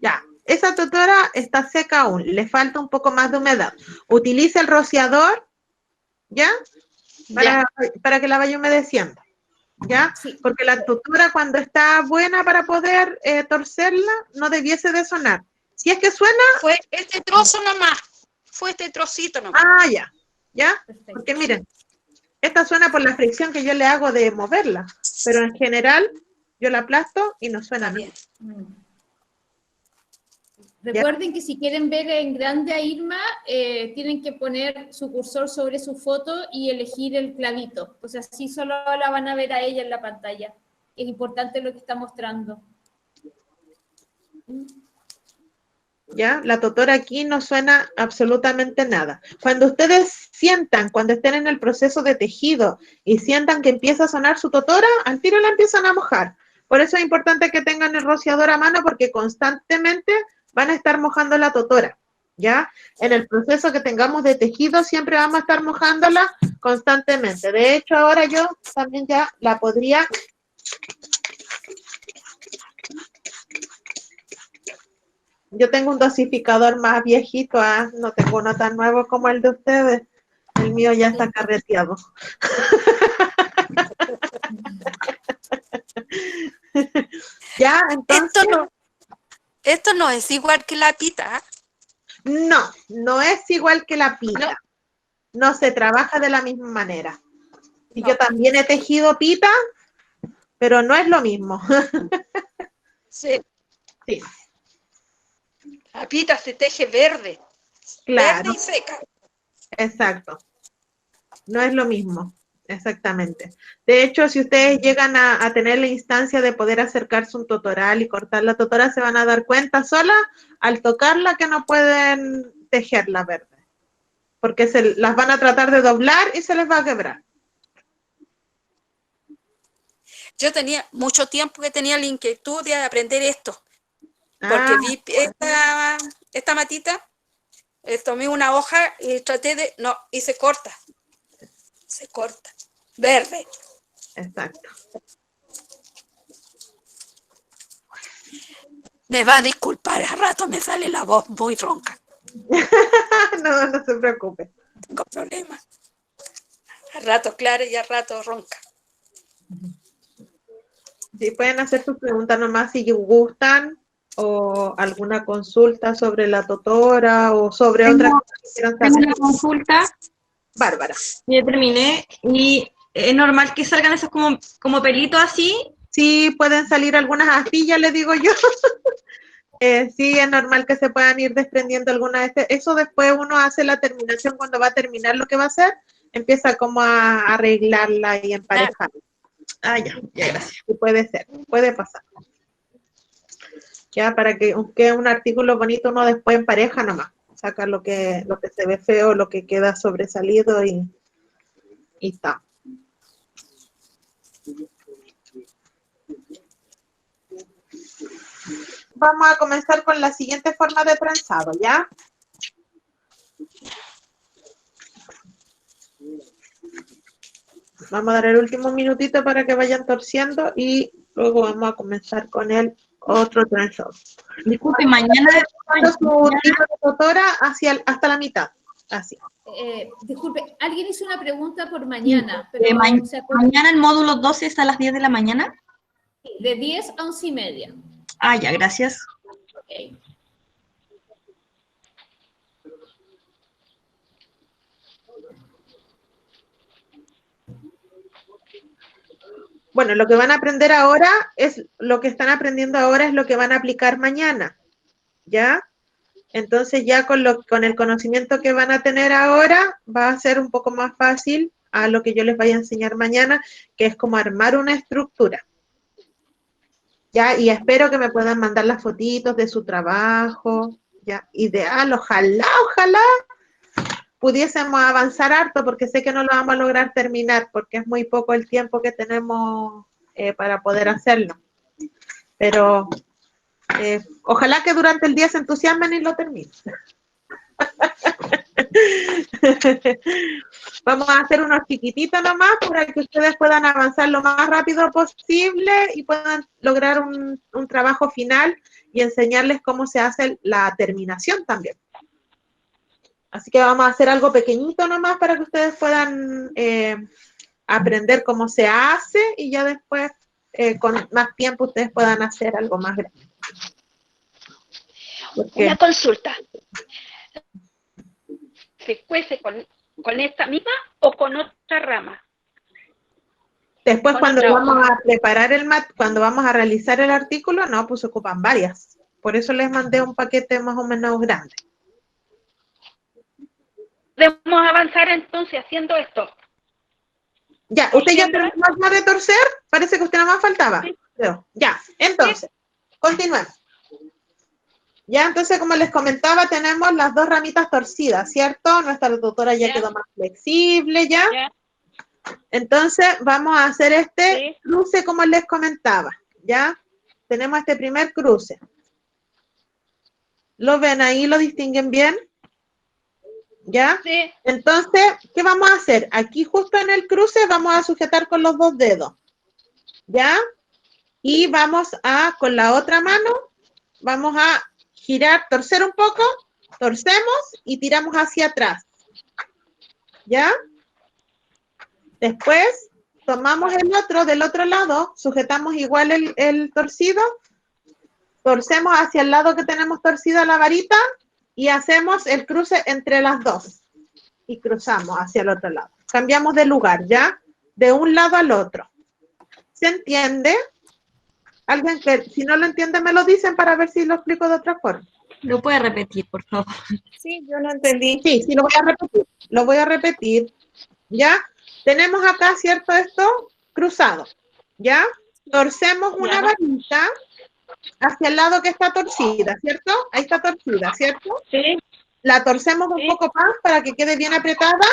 Ya, esa totora está seca aún, le falta un poco más de humedad. Utilice el rociador, ¿ya? Para que la vaya humedeciendo, ¿ya? Porque la totora cuando está buena para poder torcerla, no debiese de sonar. Si es que suena... Fue este trozo nomás, fue este trocito nomás. Ah, ya, ¿ya? Perfecto. Porque miren, esta suena por la fricción que yo le hago de moverla, pero en general yo la aplasto y no suena bien. Recuerden que si quieren ver en grande a Irma, tienen que poner su cursor sobre su foto y elegir el clavito. Entonces así solo la van a ver a ella en la pantalla. Es importante lo que está mostrando. ¿Ya? La totora aquí no suena absolutamente nada. Cuando ustedes sientan, cuando estén en el proceso de tejido y sientan que empieza a sonar su totora, al tiro la empiezan a mojar. Por eso es importante que tengan el rociador a mano porque constantemente van a estar mojando la totora, ¿ya? En el proceso que tengamos de tejido siempre vamos a estar mojándola constantemente. De hecho, ahora yo también ya la podría... Yo tengo un dosificador más viejito, no tengo uno tan nuevo como el de ustedes. El mío ya está carreteado. Ya, entonces... Esto no es igual que la pita. No, no es igual que la pita. No se trabaja de la misma manera. Y yo también he tejido pita, pero no es lo mismo. Sí. Sí. La pita se teje verde. Claro. Verde y seca. Exacto. No es lo mismo. Exactamente. De hecho, si ustedes llegan a tener la instancia de poder acercarse un totoral y cortar la totora, se van a dar cuenta sola al tocarla que no pueden tejerla verde. Porque las van a tratar de doblar y se les va a quebrar. Yo tenía mucho tiempo que tenía la inquietud de aprender esto. Porque vi esta matita, tomé una hoja y traté de... No, y se corta. Se corta. Verde. Exacto. Me va a disculpar, a rato me sale la voz muy ronca. No se preocupe. Tengo problemas. A rato clara y a rato ronca. Sí, pueden hacer sus preguntas nomás si gustan o alguna consulta sobre la totora o sobre otra cosa que quieran saber. Tengo una consulta. Bárbara. Ya terminé y ¿es normal que salgan esos como pelitos así? Sí, pueden salir algunas astillas, les digo yo. Sí, es normal que se puedan ir desprendiendo algunas de eso después uno hace la terminación cuando va a terminar lo que va a hacer, empieza como a arreglarla y emparejarla. Ah, ya, gracias. Sí, puede ser, puede pasar. Ya, para que quede un artículo bonito uno después empareja nomás, saca lo que se ve feo, lo que queda sobresalido y está. Vamos a comenzar con la siguiente forma de trenzado, ¿ya? Vamos a dar el último minutito para que vayan torciendo y luego vamos a comenzar con el otro trenzado. Disculpe, mañana su tiro de rotora hasta la mitad, así. Disculpe, alguien hizo una pregunta por mañana. Sí, mañana el módulo 12 está a las 10 de la mañana. De 10 a 11:30. Ah, ya, gracias. Okay. Bueno, lo que van a aprender ahora es lo que están aprendiendo ahora es lo que van a aplicar mañana, ¿ya? Entonces ya con el conocimiento que van a tener ahora va a ser un poco más fácil a lo que yo les vaya a enseñar mañana, que es como armar una estructura. Ya, y espero que me puedan mandar las fotitos de su trabajo, ya, ideal, ojalá pudiésemos avanzar harto, porque sé que no lo vamos a lograr terminar, porque es muy poco el tiempo que tenemos para poder hacerlo. Pero ojalá que durante el día se entusiasmen y lo terminen. Vamos a hacer unos chiquititos nomás para que ustedes puedan avanzar lo más rápido posible y puedan lograr un trabajo final y enseñarles cómo se hace la terminación también. Así que vamos a hacer algo pequeñito nomás para que ustedes puedan aprender cómo se hace y ya después con más tiempo ustedes puedan hacer algo más grande. Una consulta. ¿Se cuece con esta misma o con otra rama? Después Con cuando otra vamos hoja. a preparar cuando vamos a realizar el artículo, no, pues se ocupan varias. Por eso les mandé un paquete más o menos grande. Podemos avanzar entonces haciendo esto. Ya, ¿usted ya terminó de torcer? Parece que usted nada más faltaba. Sí. Ya, entonces, continuemos. Ya, entonces, como les comentaba, tenemos las dos ramitas torcidas, ¿cierto? Nuestra rotora ya quedó más flexible, ¿ya? Entonces, vamos a hacer este cruce, como les comentaba, ¿ya? Tenemos este primer cruce. ¿Lo ven ahí? ¿Lo distinguen bien? ¿Ya? Sí. Entonces, ¿qué vamos a hacer? Aquí justo en el cruce vamos a sujetar con los dos dedos, ¿ya? Y vamos a, con la otra mano, vamos a girar, torcer un poco, torcemos y tiramos hacia atrás, ¿ya? Después, tomamos el otro del otro lado, sujetamos igual el torcido, torcemos hacia el lado que tenemos torcida la varita, y hacemos el cruce entre las dos. Y cruzamos hacia el otro lado. Cambiamos de lugar, ¿ya? De un lado al otro. ¿Se entiende? Alguien que, si no lo entiende, me lo dicen para ver si lo explico de otra forma. ¿Lo puede repetir, por favor? Sí, yo lo entendí. Sí, lo voy a repetir. Lo voy a repetir. ¿Ya? Tenemos acá, ¿cierto? Esto cruzado. ¿Ya? Torcemos una varita hacia el lado que está torcida, ¿cierto? Ahí está torcida, ¿cierto? Sí. La torcemos un poco más para que quede bien apretada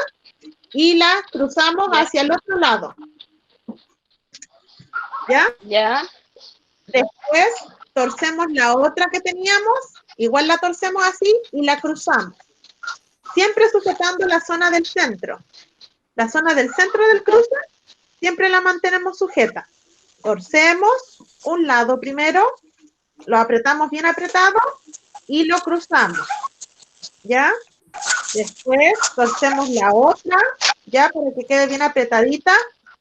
y la cruzamos hacia el otro lado. ¿Ya? Ya. Después torcemos la otra que teníamos, igual la torcemos así y la cruzamos. Siempre sujetando la zona del centro. La zona del centro del cruce siempre la mantenemos sujeta. Torcemos un lado primero, lo apretamos bien apretado y lo cruzamos, ¿ya? Después torcemos la otra, ya, para que quede bien apretadita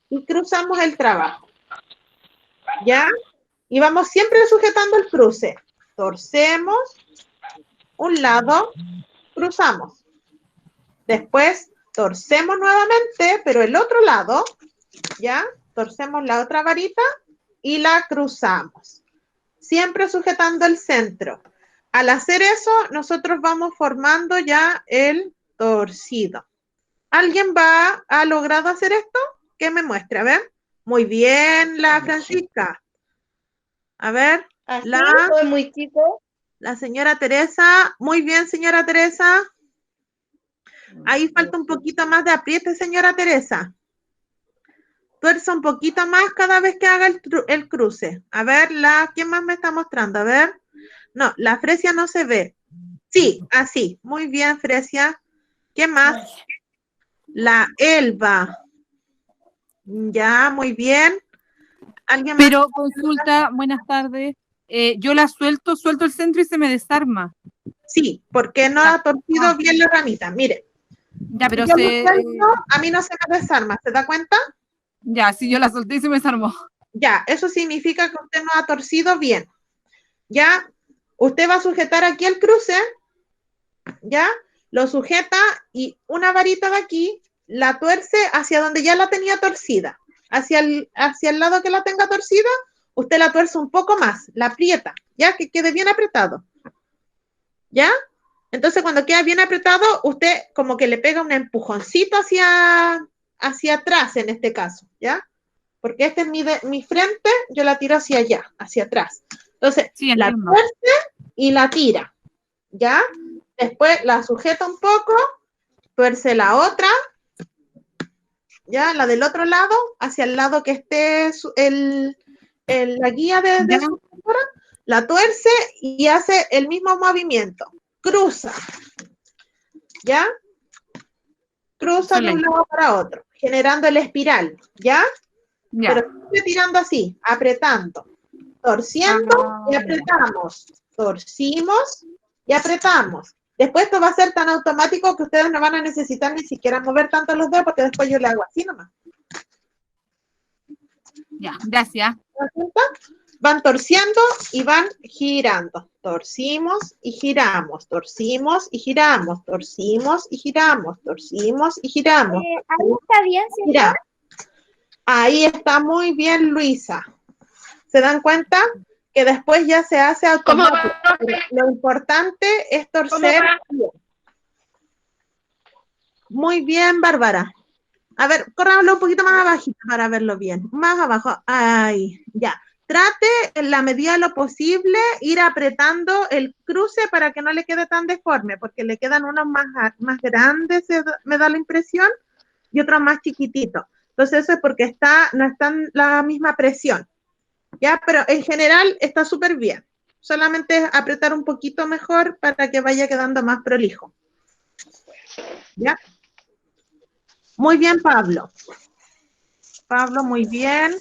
y cruzamos el trabajo, ¿ya? Y vamos siempre sujetando el cruce. Torcemos un lado, cruzamos. Después torcemos nuevamente, pero el otro lado, ¿ya? Torcemos la otra varita y la cruzamos. Siempre sujetando el centro. al hacer eso, nosotros vamos formando ya el torcido. ¿Alguien ha logrado hacer esto? Que me muestre, a ver. Muy bien, la Francisca. A ver, Soy muy chico. La señora Teresa. Muy bien, señora Teresa. Ahí falta un poquito más de apriete, señora Teresa. Tuerza un poquito más cada vez que haga el cruce. A ver, ¿quién más me está mostrando? A ver. No, la Fresia no se ve. Sí, así. Muy bien, Fresia. ¿Qué más? La Elba. Ya, muy bien. ¿Alguien más? Pero consulta, buenas tardes. Yo la suelto el centro y se me desarma. Sí, porque no ha torcido bien la ramita. Mire. Ya, pero yo a mí no se me desarma, ¿se da cuenta? Ya, si yo la solté y se me desarmó. Ya, eso significa que usted no ha torcido bien. Ya, usted va a sujetar aquí el cruce, ya, lo sujeta y una varita de aquí la tuerce hacia donde ya la tenía torcida. Hacia el lado que la tenga torcida, usted la tuerce un poco más, la aprieta, ya, que quede bien apretado. ¿Ya? Entonces, cuando queda bien apretado, usted como que le pega un empujoncito hacia atrás en este caso, ¿ya? Porque este es mi frente, yo la tiro hacia allá, hacia atrás. Entonces, sí, la tuerce y la tira, ¿ya? Después la sujeta un poco, tuerce la otra, ¿ya? La del otro lado, hacia el lado que esté la guía de su cintura, la tuerce y hace el mismo movimiento. Cruza, ¿ya? Cruza de un lado para otro, generando el espiral, ¿ya? Pero sigue tirando así, apretando, torciendo y apretamos, torcimos y apretamos. Después esto va a ser tan automático que ustedes no van a necesitar ni siquiera mover tanto los dedos porque después yo le hago así nomás. Ya, gracias. Van torciendo y van girando. Torcimos y giramos, torcimos y giramos, torcimos y giramos, torcimos y giramos. Ahí está bien, señora. Ahí está muy bien, Luisa. ¿Se dan cuenta? Que después ya se hace automático. Lo importante es torcer. Muy bien, Bárbara. A ver, corrámoslo un poquito más abajito para verlo bien. Más abajo. Ahí, ya. Trate, en la medida de lo posible, ir apretando el cruce para que no le quede tan deforme, porque le quedan unos más grandes, me da la impresión, y otros más chiquititos. Entonces eso es porque no está en la misma presión. ¿Ya? Pero en general está súper bien. Solamente es apretar un poquito mejor para que vaya quedando más prolijo. ¿Ya? Muy bien, Pablo. Pablo, muy bien.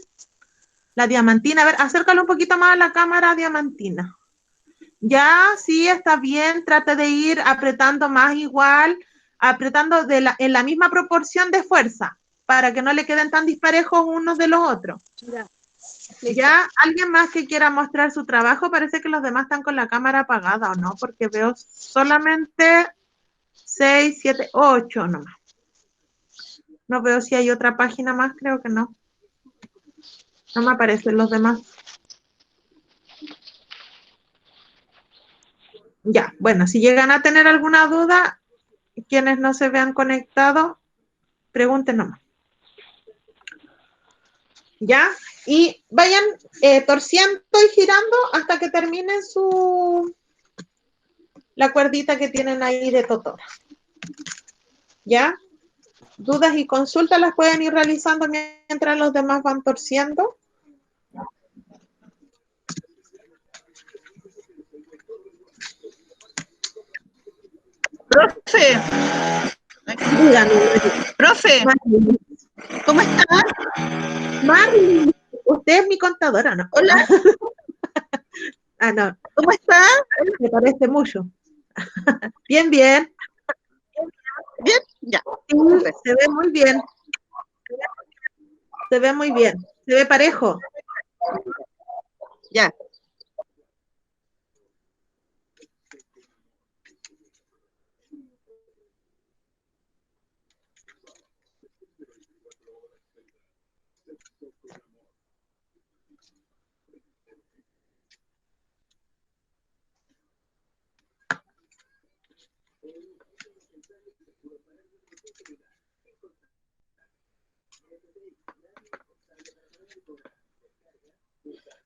La diamantina, a ver, acércalo un poquito más a la cámara, diamantina. Ya, sí, está bien. Trate de ir apretando más igual, apretando en la misma proporción de fuerza, para que no le queden tan disparejos unos de los otros. ¿Ya? ¿Alguien más que quiera mostrar su trabajo? Parece que los demás están con la cámara apagada, ¿o no? Porque veo solamente 6, 7, 8 nomás. No veo si hay otra página más, creo que no. No me aparecen los demás. Ya, bueno, si llegan a tener alguna duda, quienes no se vean conectados, pregunten nomás. ¿Ya? Y vayan torciendo y girando hasta que terminen la cuerdita que tienen ahí de totora. ¿Ya? Dudas y consultas las pueden ir realizando mientras los demás van torciendo. Profe. Profe. ¿Cómo está? Marley, usted es mi contadora, ¿no? Hola. Ah, no. ¿Cómo está? Me parece mucho. Bien, bien. Bien, ya. Sí, se ve muy bien. Se ve muy bien. Se ve parejo. Ya.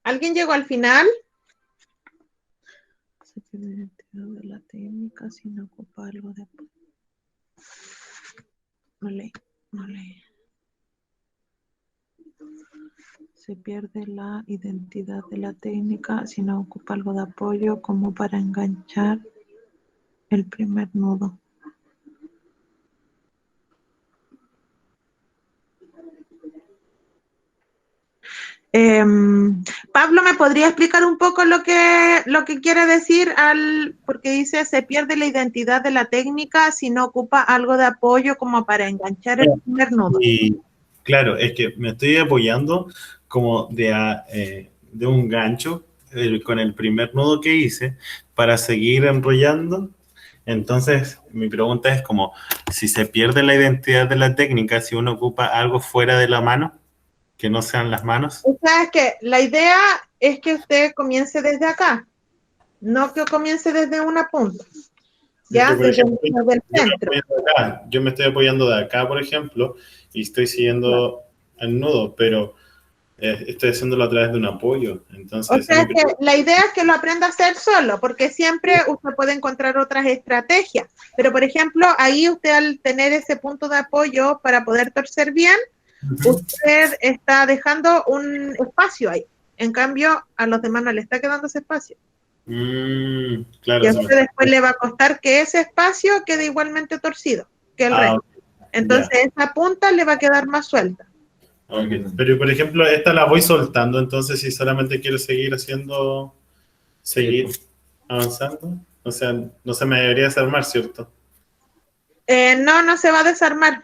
¿Alguien llegó al final? Se pierde la identidad de la técnica si no ocupa algo de... No leí. Se pierde la identidad de la técnica si no ocupa algo de apoyo como para enganchar el primer nudo. Pablo, ¿me podría explicar un poco lo que quiere decir porque dice se pierde la identidad de la técnica si no ocupa algo de apoyo como para enganchar el primer nudo? Y claro, es que me estoy apoyando como de un gancho con el primer nudo que hice para seguir enrollando. Entonces, mi pregunta es como, si se pierde la identidad de la técnica, si uno ocupa algo fuera de la mano, que no sean las manos. O sea, es que la idea es que usted comience desde acá, no que comience desde una punta. Ya, Por ejemplo, desde el centro. Yo me estoy apoyando de acá, por ejemplo, y estoy siguiendo el nudo, pero estoy haciéndolo a través de un apoyo. Entonces, O sea, que la idea es que lo aprenda a hacer solo, porque siempre usted puede encontrar otras estrategias. Pero, por ejemplo, ahí usted al tener ese punto de apoyo para poder torcer bien, usted está dejando un espacio ahí. En cambio, a los demás no le está quedando ese espacio. Claro, Y a usted después le va a costar que ese espacio quede igualmente torcido que el resto. Entonces, esa punta le va a quedar más suelta. Okay. Pero, por ejemplo, esta la voy soltando, entonces si solamente quiero seguir avanzando, o sea, no se me debería desarmar, ¿cierto? No se va a desarmar.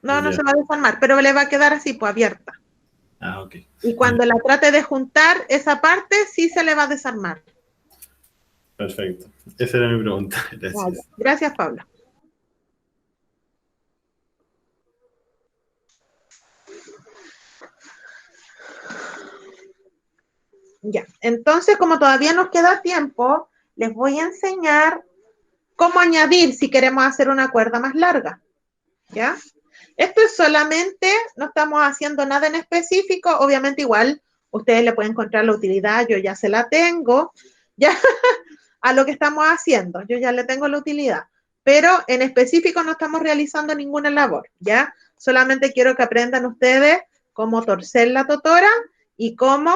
No se va a desarmar, pero le va a quedar así, pues, abierta. Ok. Y cuando la trate de juntar, esa parte sí se le va a desarmar. Perfecto. Esa era mi pregunta. Gracias. Vale. Gracias, Pablo. Ya, entonces como todavía nos queda tiempo, les voy a enseñar cómo añadir si queremos hacer una cuerda más larga, ¿ya? Esto es solamente, no estamos haciendo nada en específico, obviamente igual ustedes le pueden encontrar la utilidad, yo ya se la tengo, ya a lo que estamos haciendo, yo ya le tengo la utilidad, pero en específico no estamos realizando ninguna labor, ¿ya? Solamente quiero que aprendan ustedes cómo torcer la totora y cómo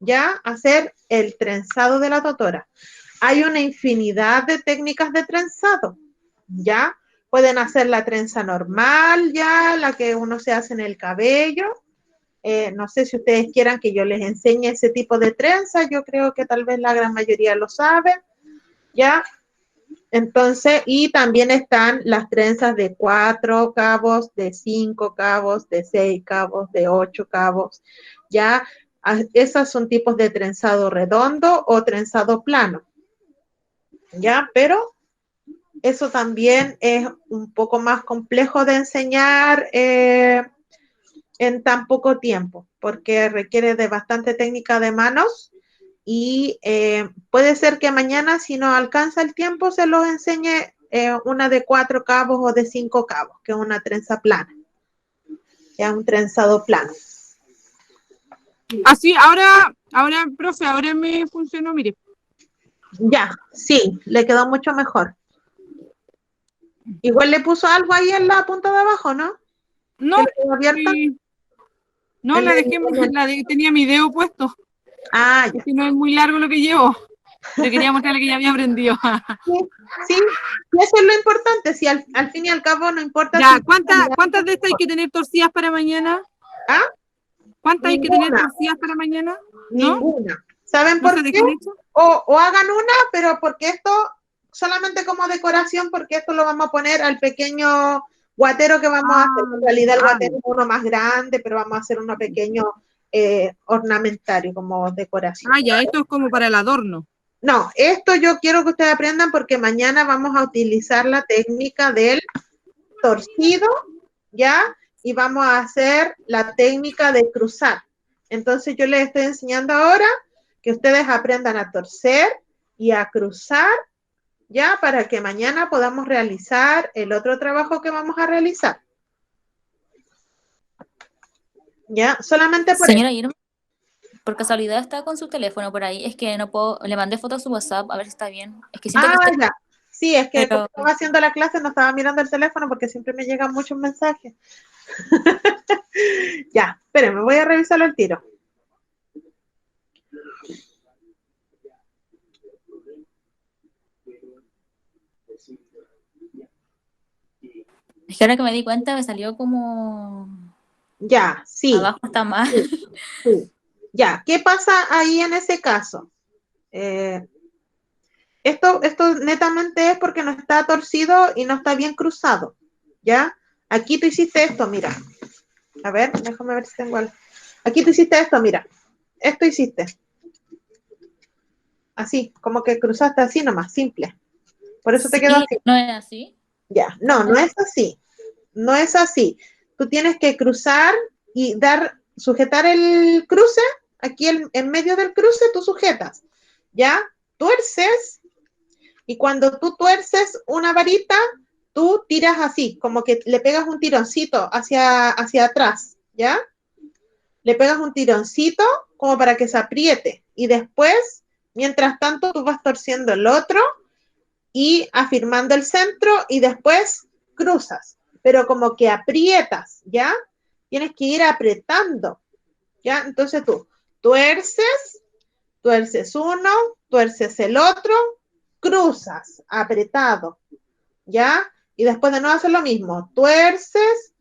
ya hacer el trenzado de la totora. Hay una infinidad de técnicas de trenzado, ¿ya? Pueden hacer la trenza normal, ya, la que uno se hace en el cabello. No sé si ustedes quieran que yo les enseñe ese tipo de trenza, yo creo que tal vez la gran mayoría lo sabe, ¿ya? Entonces, y también están las trenzas de 4 cabos, de 5 cabos, de 6 cabos, de 8 cabos, ¿ya? Esos son tipos de trenzado redondo o trenzado plano, ¿ya? Pero eso también es un poco más complejo de enseñar en tan poco tiempo, porque requiere de bastante técnica de manos y puede ser que mañana, si no alcanza el tiempo, se los enseñe una de 4 cabos o de 5 cabos, que es una trenza plana, ya un trenzado plano. Así, ahora, profe, ahora me funcionó, mire. Ya, sí, le quedó mucho mejor. Igual le puso algo ahí en la punta de abajo, ¿no? No, sí. No, tenía mi dedo puesto. Ah, ya. Si no es muy largo lo que llevo. Le quería mostrarle que ya había aprendido. Sí, eso es lo importante. Si al fin y al cabo no importa. Ya, ¿cuántas de estas hay que tener torcidas para mañana? ¿Ah? ¿Cuántas hay que tener torcidas para mañana? Ninguna. ¿Saben por qué? O hagan una, pero porque esto, solamente como decoración, porque esto lo vamos a poner al pequeño guatero que vamos a hacer. En realidad el guatero es uno más grande, pero vamos a hacer uno pequeño ornamentario, como decoración. Ah, ya, esto es como para el adorno. No, esto yo quiero que ustedes aprendan porque mañana vamos a utilizar la técnica del torcido, ¿ya? Y vamos a hacer la técnica de cruzar. Entonces yo les estoy enseñando ahora que ustedes aprendan a torcer y a cruzar, ¿ya? Para que mañana podamos realizar el otro trabajo que vamos a realizar. ¿Ya? Solamente por Señora Irma, por casualidad está con su teléfono por ahí. Es que no puedo, le mandé fotos a su WhatsApp a ver si está bien. Es que siento que está, Ya. Sí, es que como pero estaba haciendo la clase no estaba mirando el teléfono porque siempre me llegan muchos mensajes. Ya, espérenme, voy a revisarlo al tiro. es que ahora que me di cuenta me salió como Ya, sí. abajo está mal. Sí. Ya, ¿qué pasa ahí en ese caso? Esto netamente es porque no está torcido y no está bien cruzado, ¿ya? Aquí tú hiciste esto, mira. A ver, déjame ver si tengo algo. Aquí tú hiciste esto, mira. Esto hiciste. Así, como que cruzaste así nomás, simple. Por eso te quedó Sí, así. ¿no es así? Ya, no es así. No es así. Tú tienes que cruzar y sujetar el cruce. Aquí en medio del cruce tú sujetas. ¿Ya? Tuerces. Y cuando tú tuerces una varita, tú tiras así, como que le pegas un tironcito hacia atrás. ¿Ya? Le pegas un tironcito como para que se apriete. Y después, mientras tanto, tú vas torciendo el otro y afirmando el centro y después cruzas, pero como que aprietas, ¿ya? Tienes que ir apretando, ¿ya? Entonces tú tuerces uno, tuerces el otro, cruzas, apretado, ¿ya? Y después de nuevo hacer lo mismo, tuerces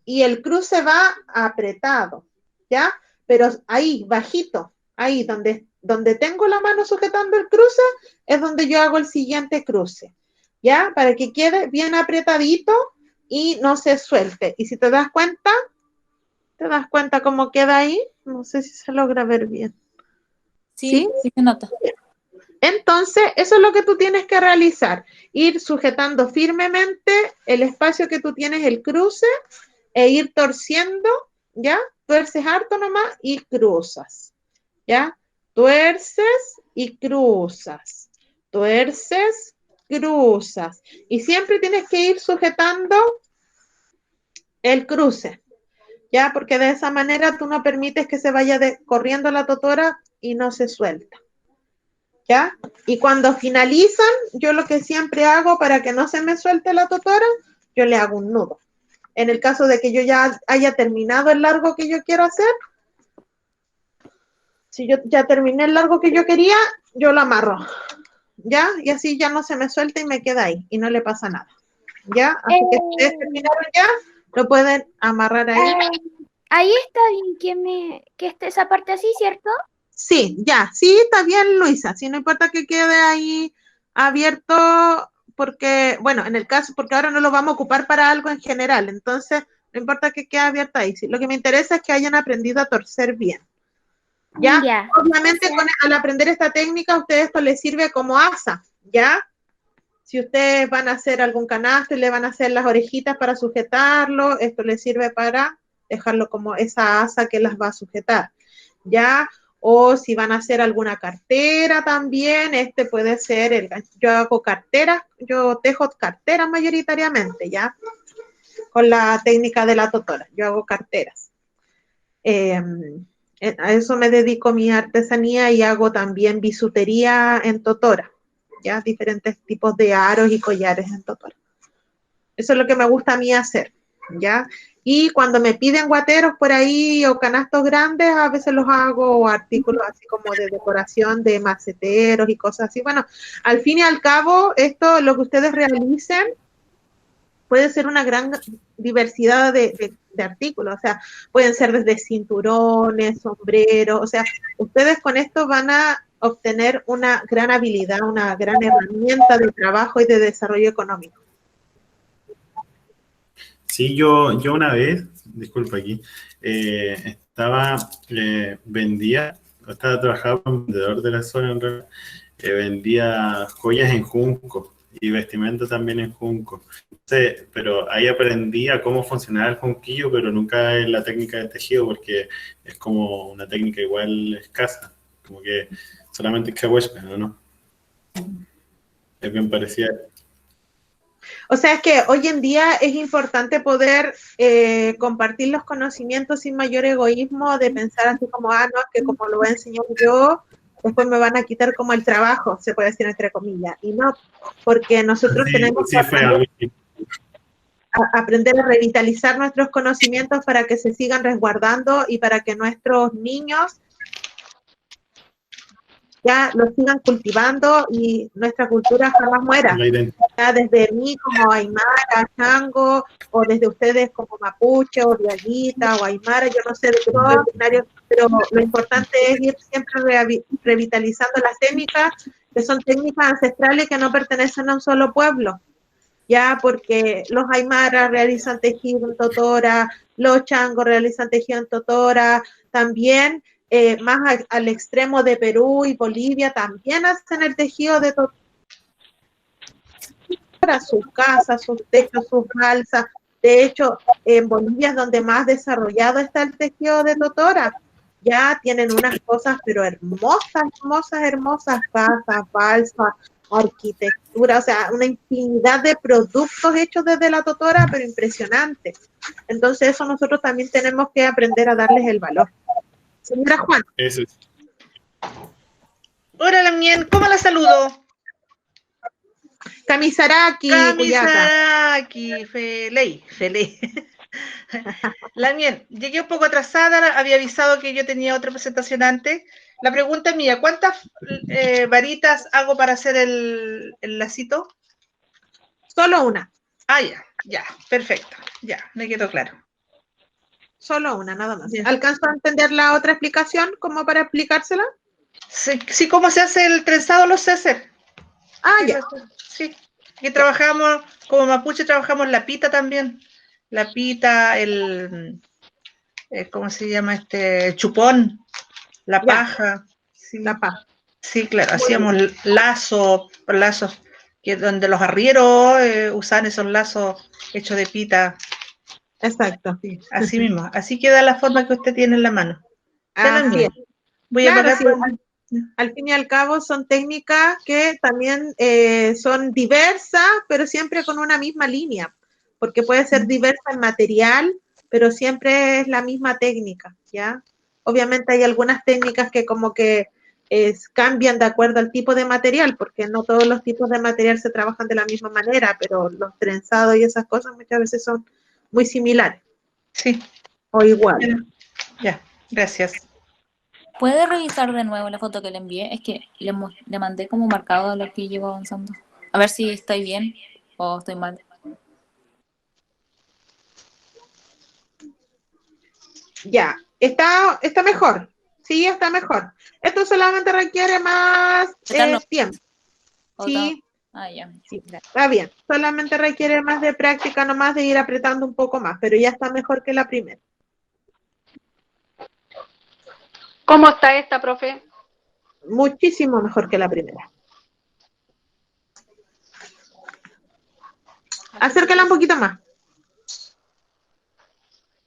y el cruce va apretado, ¿ya? Pero ahí, bajito, ahí donde tengo la mano sujetando el cruce, es donde yo hago el siguiente cruce, ¿ya? Para que quede bien apretadito y no se suelte. Y si te das cuenta cómo queda ahí, no sé si se logra ver bien. Sí, sí se nota. Entonces, eso es lo que tú tienes que realizar, ir sujetando firmemente el espacio que tú tienes, el cruce, e ir torciendo, ¿ya? Tuerces harto nomás y cruzas, ¿ya? Tuerces y cruzas, tuerces, cruzas. Y siempre tienes que ir sujetando el cruce, ¿ya? Porque de esa manera tú no permites que se vaya corriendo la totora y no se suelta. ¿Ya? Y cuando finalizan, yo lo que siempre hago para que no se me suelte la totora, yo le hago un nudo. En el caso de que yo ya haya terminado el largo que yo quiero hacer, si yo ya terminé el largo que yo quería, yo lo amarro, ¿ya? Y así ya no se me suelta y me queda ahí y no le pasa nada, ¿ya? Así que ustedes terminaron ya, lo pueden amarrar ahí. Ahí está bien que esté esa parte así, ¿cierto? Sí, ya, sí, está bien, Luisa. Sí, no importa que quede ahí abierto, porque, bueno, en el caso, porque ahora no lo vamos a ocupar para algo en general, entonces no importa que quede abierto ahí. Sí, lo que me interesa es que hayan aprendido a torcer bien. ¿Ya? Obviamente, al aprender esta técnica, a ustedes esto les sirve como asa, ¿ya? Si ustedes van a hacer algún canasto y le van a hacer las orejitas para sujetarlo, esto les sirve para dejarlo como esa asa que las va a sujetar, ¿ya? O si van a hacer alguna cartera también, este puede ser yo hago carteras, yo tejo carteras mayoritariamente, ¿ya? Con la técnica de la totora, yo hago carteras. A eso me dedico mi artesanía y hago también bisutería en totora, ¿ya? Diferentes tipos de aros y collares en totora. Eso es lo que me gusta a mí hacer, ¿ya? Y cuando me piden guateros por ahí o canastos grandes, a veces los hago, o artículos así como de decoración de maceteros y cosas así. Bueno, al fin y al cabo, esto, lo que ustedes realicen, puede ser una gran diversidad de artículos, o sea, pueden ser desde cinturones, sombreros, o sea, ustedes con esto van a obtener una gran habilidad, una gran herramienta de trabajo y de desarrollo económico. Sí, yo una vez, disculpa aquí, estaba trabajando como vendedor de la zona, en realidad, vendía joyas en junco y vestimenta también en junco. Entonces, pero ahí aprendí a cómo funcionaba el junquillo, pero nunca en la técnica de tejido, porque es como una técnica igual escasa, como que solamente es que ¿no? Es bien parecida. O sea, es que hoy en día es importante poder compartir los conocimientos sin mayor egoísmo de pensar así como, no, es que como lo voy a enseñar yo, después me van a quitar como el trabajo, se puede decir entre comillas. Y no, porque nosotros tenemos que aprender a revitalizar nuestros conocimientos para que se sigan resguardando y para que nuestros niños ya los sigan cultivando y nuestra cultura jamás muera. Ya desde mí como Aymara, Chango, o desde ustedes como Mapuche, o Diaguita, o Aymara, yo no sé de qué escenario, pero lo importante es ir siempre revitalizando las técnicas, que son técnicas ancestrales que no pertenecen a un solo pueblo. Ya, porque los Aymara realizan tejido en totora, los Changos realizan tejido en totora, también más al extremo de Perú y Bolivia también hacen el tejido de totora, sus casas, sus techos, sus balsas. De hecho, en Bolivia es donde más desarrollado está el tejido de totora. Ya tienen unas cosas, pero hermosas, hermosas casas, balsas, arquitectura, o sea, una infinidad de productos hechos desde la totora, pero impresionante. Entonces eso nosotros también tenemos que aprender a darles el valor. Señora Juan. Eso es. Hola, Lamien, ¿cómo la saludo? Camisaraki, Feley. Lamien, llegué un poco atrasada, había avisado que yo tenía otra presentación antes. La pregunta es mía, ¿cuántas varitas hago para hacer el lacito? Solo una. Ah, ya, perfecto, ya, me quedó claro. Solo una, nada más. ¿Alcanzó a entender la otra explicación como para explicársela? Sí, ¿cómo se hace el trenzado? Lo sé hacer. Ah, ya. Sí, aquí trabajamos, como mapuche trabajamos la pita también. La pita, ¿cómo se llama este? El chupón, la paja. Sí. La paja. Sí, claro, hacíamos lazos, que donde los arrieros usan esos lazos hechos de pita. Exacto. Sí, así mismo, así queda la forma que usted tiene en la mano. Así es. Voy a parar al fin y al cabo son técnicas que también son diversas, pero siempre con una misma línea, porque puede ser diversa en material, pero siempre es la misma técnica, ¿ya? Obviamente hay algunas técnicas que como que cambian de acuerdo al tipo de material, porque no todos los tipos de material se trabajan de la misma manera, pero los trenzados y esas cosas muchas veces son muy similares. Sí. O igual. Ya, gracias. ¿Puede revisar de nuevo la foto que le envié? Es que le mandé como marcado a lo que llevo avanzando. A ver si estoy bien o estoy mal. Ya, está mejor. Sí, está mejor. Esto solamente requiere más tiempo. Sí. Ah, ya. Sí, está bien. Solamente requiere más de práctica, nomás de ir apretando un poco más, pero ya está mejor que la primera. ¿Cómo está esta, profe? Muchísimo mejor que la primera. Acércala un poquito más.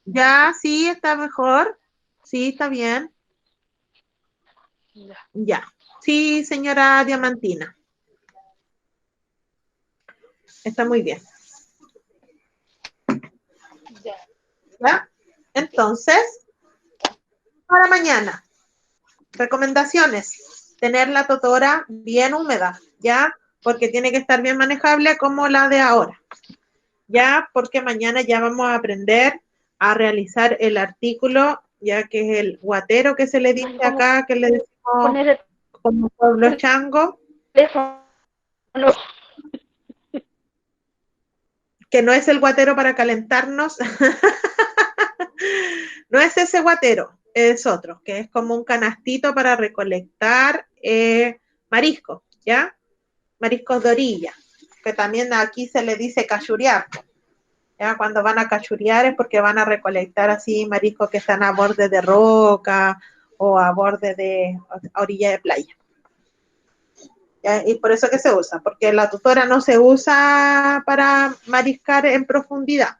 Ya, sí, está mejor. Sí, está bien. Ya. Sí, señora Diamantina. Está muy bien. ¿Ya? Entonces, para mañana, recomendaciones. Tener la totora bien húmeda, ¿ya? Porque tiene que estar bien manejable como la de ahora. ¿Ya? Porque mañana ya vamos a aprender a realizar el artículo, ya que es el guatero que se le dice acá, que le decimos como pueblo chango. Que no es el guatero para calentarnos. No es ese guatero, es otro, que es como un canastito para recolectar mariscos, ¿ya? Mariscos de orilla, que también aquí se le dice cachurear. ¿Ya? Cuando van a cachurear es porque van a recolectar así mariscos que están a borde de roca o a borde de a orilla de playa. ¿Ya? Y por eso que se usa, porque la totora no se usa para mariscar en profundidad,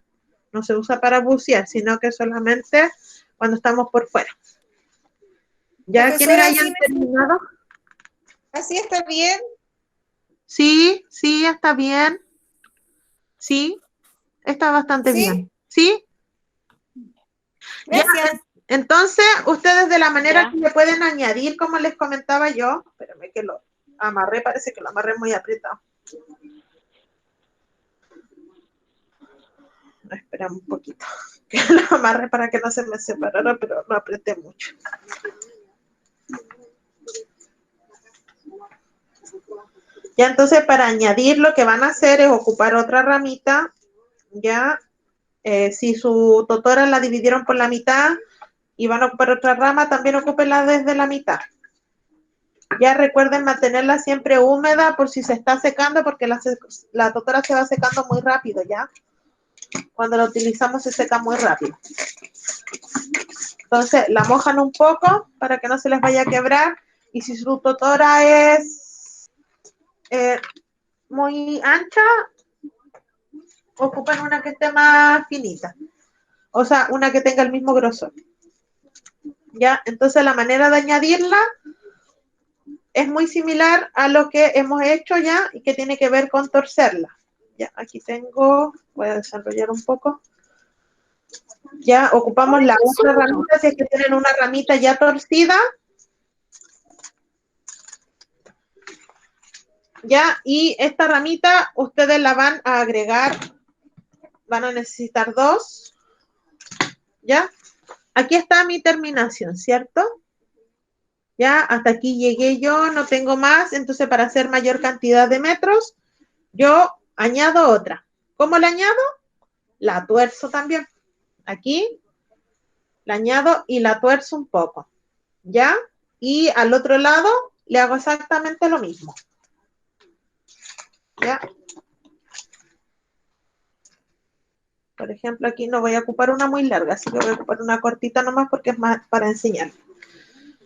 no se usa para bucear, sino que solamente cuando estamos por fuera. ¿Ya quieren hayan terminado? ¿Así está bien? Sí, está bien. Sí, está bastante ¿Sí? bien. ¿Sí? Ya, Gracias. entonces, ustedes de la manera Ya. que le pueden añadir, como les comentaba yo, espérame que lo amarré, parece que lo amarré muy apretado. Espera un poquito, que lo amarré para que no se me separara, pero lo apreté mucho. Ya, entonces para añadir lo que van a hacer es ocupar otra ramita, ya, si su totora la dividieron por la mitad y van a ocupar otra rama, también ocúpenla desde la mitad. Ya recuerden mantenerla siempre húmeda por si se está secando, porque la totora se va secando muy rápido, ¿ya? Cuando la utilizamos se seca muy rápido. Entonces la mojan un poco para que no se les vaya a quebrar, y si su totora es muy ancha, ocupen una que esté más finita, o sea, una que tenga el mismo grosor. Ya, entonces la manera de añadirla es muy similar a lo que hemos hecho ya y que tiene que ver con torcerla. Ya, aquí tengo, voy a desarrollar un poco. Ya ocupamos la otra ramita, si es que tienen una ramita ya torcida. Ya, y esta ramita ustedes la van a agregar, van a necesitar 2. Ya, aquí está mi terminación, ¿cierto? Ya, hasta aquí llegué yo, no tengo más, entonces para hacer mayor cantidad de metros, yo añado otra. ¿Cómo la añado? La tuerzo también. Aquí la añado y la tuerzo un poco, ¿ya? Y al otro lado le hago exactamente lo mismo, ¿ya? Por ejemplo, aquí no voy a ocupar una muy larga, así que voy a ocupar una cortita nomás porque es más para enseñar.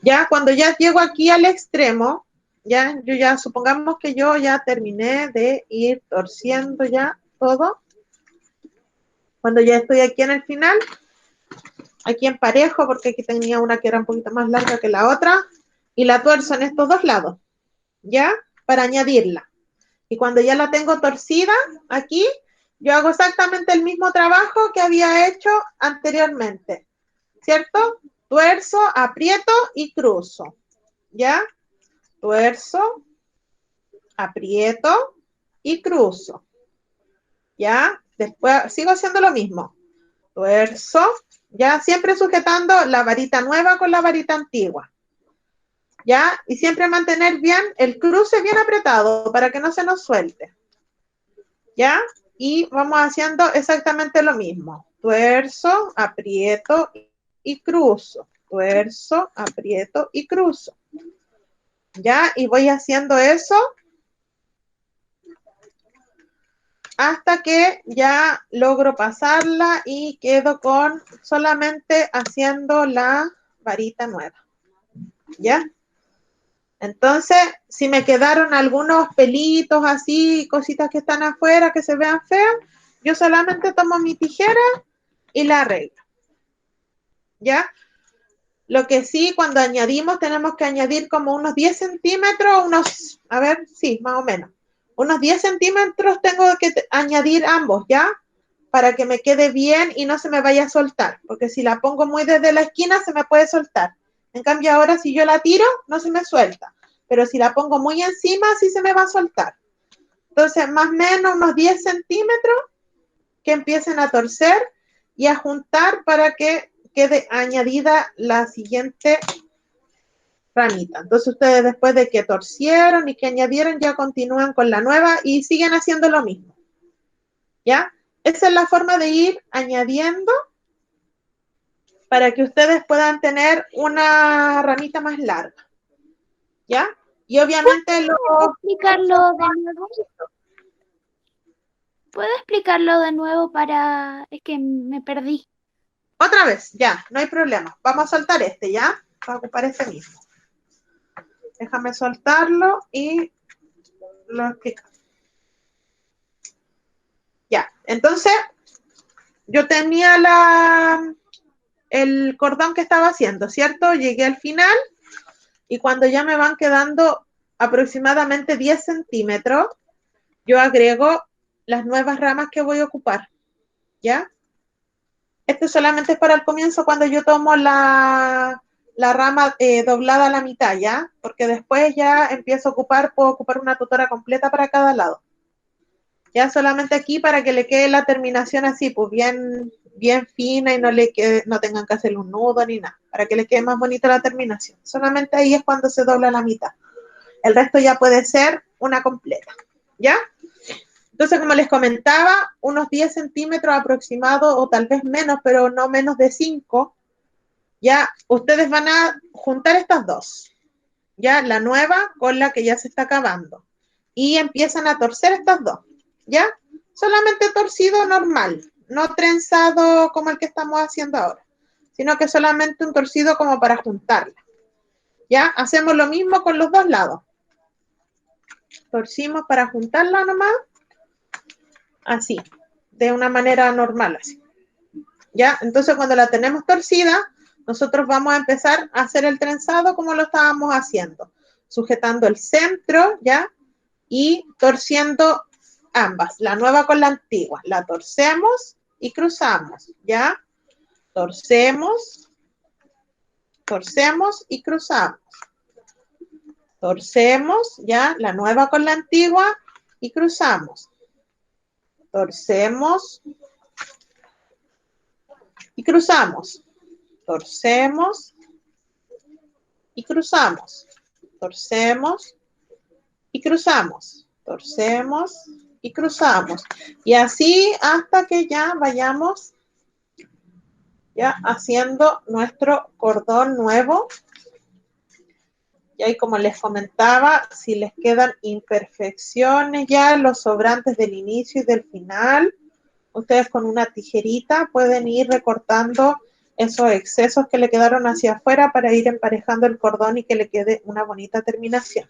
Ya, cuando ya llego aquí al extremo, ya, supongamos que yo ya terminé de ir torciendo ya todo. Cuando ya estoy aquí en el final, aquí emparejo, porque aquí tenía una que era un poquito más larga que la otra, y la tuerzo en estos dos lados, ¿ya? Para añadirla. Y cuando ya la tengo torcida, aquí, yo hago exactamente el mismo trabajo que había hecho anteriormente, ¿cierto? Tuerzo, aprieto y cruzo, ¿ya? Tuerzo, aprieto y cruzo, ¿ya? Después sigo haciendo lo mismo. Tuerzo, ya, siempre sujetando la varita nueva con la varita antigua, ¿ya? Y siempre mantener bien el cruce bien apretado para que no se nos suelte, ¿ya? Y vamos haciendo exactamente lo mismo. Tuerzo, aprieto y cruzo. Tuerzo, aprieto y cruzo, ¿ya? Y voy haciendo eso hasta que ya logro pasarla y quedo con solamente haciendo la varita nueva, ¿ya? Entonces, si me quedaron algunos pelitos así, cositas que están afuera que se vean feas, yo solamente tomo mi tijera y la arreglo, ¿ya? Lo que sí, cuando añadimos, tenemos que añadir como unos 10 centímetros, a ver, sí, más o menos. Unos 10 centímetros tengo que añadir ambos, ¿ya? Para que me quede bien y no se me vaya a soltar, porque si la pongo muy desde la esquina se me puede soltar. En cambio ahora si yo la tiro, no se me suelta, pero si la pongo muy encima, sí se me va a soltar. Entonces, más o menos unos 10 centímetros que empiecen a torcer y a juntar para que quede añadida la siguiente ramita. Entonces ustedes después de que torcieron y que añadieron ya continúan con la nueva y siguen haciendo lo mismo, ¿ya? Esa es la forma de ir añadiendo para que ustedes puedan tener una ramita más larga, ¿ya? Y obviamente ¿Puedo explicarlo de nuevo? ¿Puedo explicarlo de nuevo para... Es que me perdí. Otra vez, ya, no hay problema. Vamos a soltar este, ¿ya? Para ocupar este mismo. Déjame soltarlo y lo explico. Ya, entonces, yo tenía el cordón que estaba haciendo, ¿cierto? Llegué al final y cuando ya me van quedando aproximadamente 10 centímetros, yo agrego las nuevas ramas que voy a ocupar, ¿ya? Este solamente es para el comienzo cuando yo tomo la rama doblada a la mitad, ¿ya? Porque después ya empiezo a ocupar, puedo ocupar una tutora completa para cada lado. Ya solamente aquí para que le quede la terminación así, pues bien fina y no tengan que hacerle un nudo ni nada, para que le quede más bonita la terminación. Solamente ahí es cuando se dobla la mitad. El resto ya puede ser una completa, ¿ya? Entonces, como les comentaba, unos 10 centímetros aproximados, o tal vez menos, pero no menos de 5, ya ustedes van a juntar estas dos, ya la nueva con la que ya se está acabando, y empiezan a torcer estas dos, ¿ya? Solamente torcido normal, no trenzado como el que estamos haciendo ahora, sino que solamente un torcido como para juntarla, ¿ya? Hacemos lo mismo con los dos lados. Torcimos para juntarla nomás, así, de una manera normal, así. ¿Ya? Entonces, cuando la tenemos torcida, nosotros vamos a empezar a hacer el trenzado como lo estábamos haciendo, sujetando el centro, ¿ya? Y torciendo ambas, la nueva con la antigua. La torcemos y cruzamos, ¿ya? Torcemos y cruzamos. Torcemos, ¿ya? La nueva con la antigua y cruzamos. Torcemos y cruzamos. Torcemos y cruzamos. Torcemos y cruzamos. Torcemos y cruzamos. Y así hasta que ya vayamos ya haciendo nuestro cordón nuevo. Y como les comentaba, si les quedan imperfecciones ya, los sobrantes del inicio y del final, ustedes con una tijerita pueden ir recortando esos excesos que le quedaron hacia afuera para ir emparejando el cordón y que le quede una bonita terminación.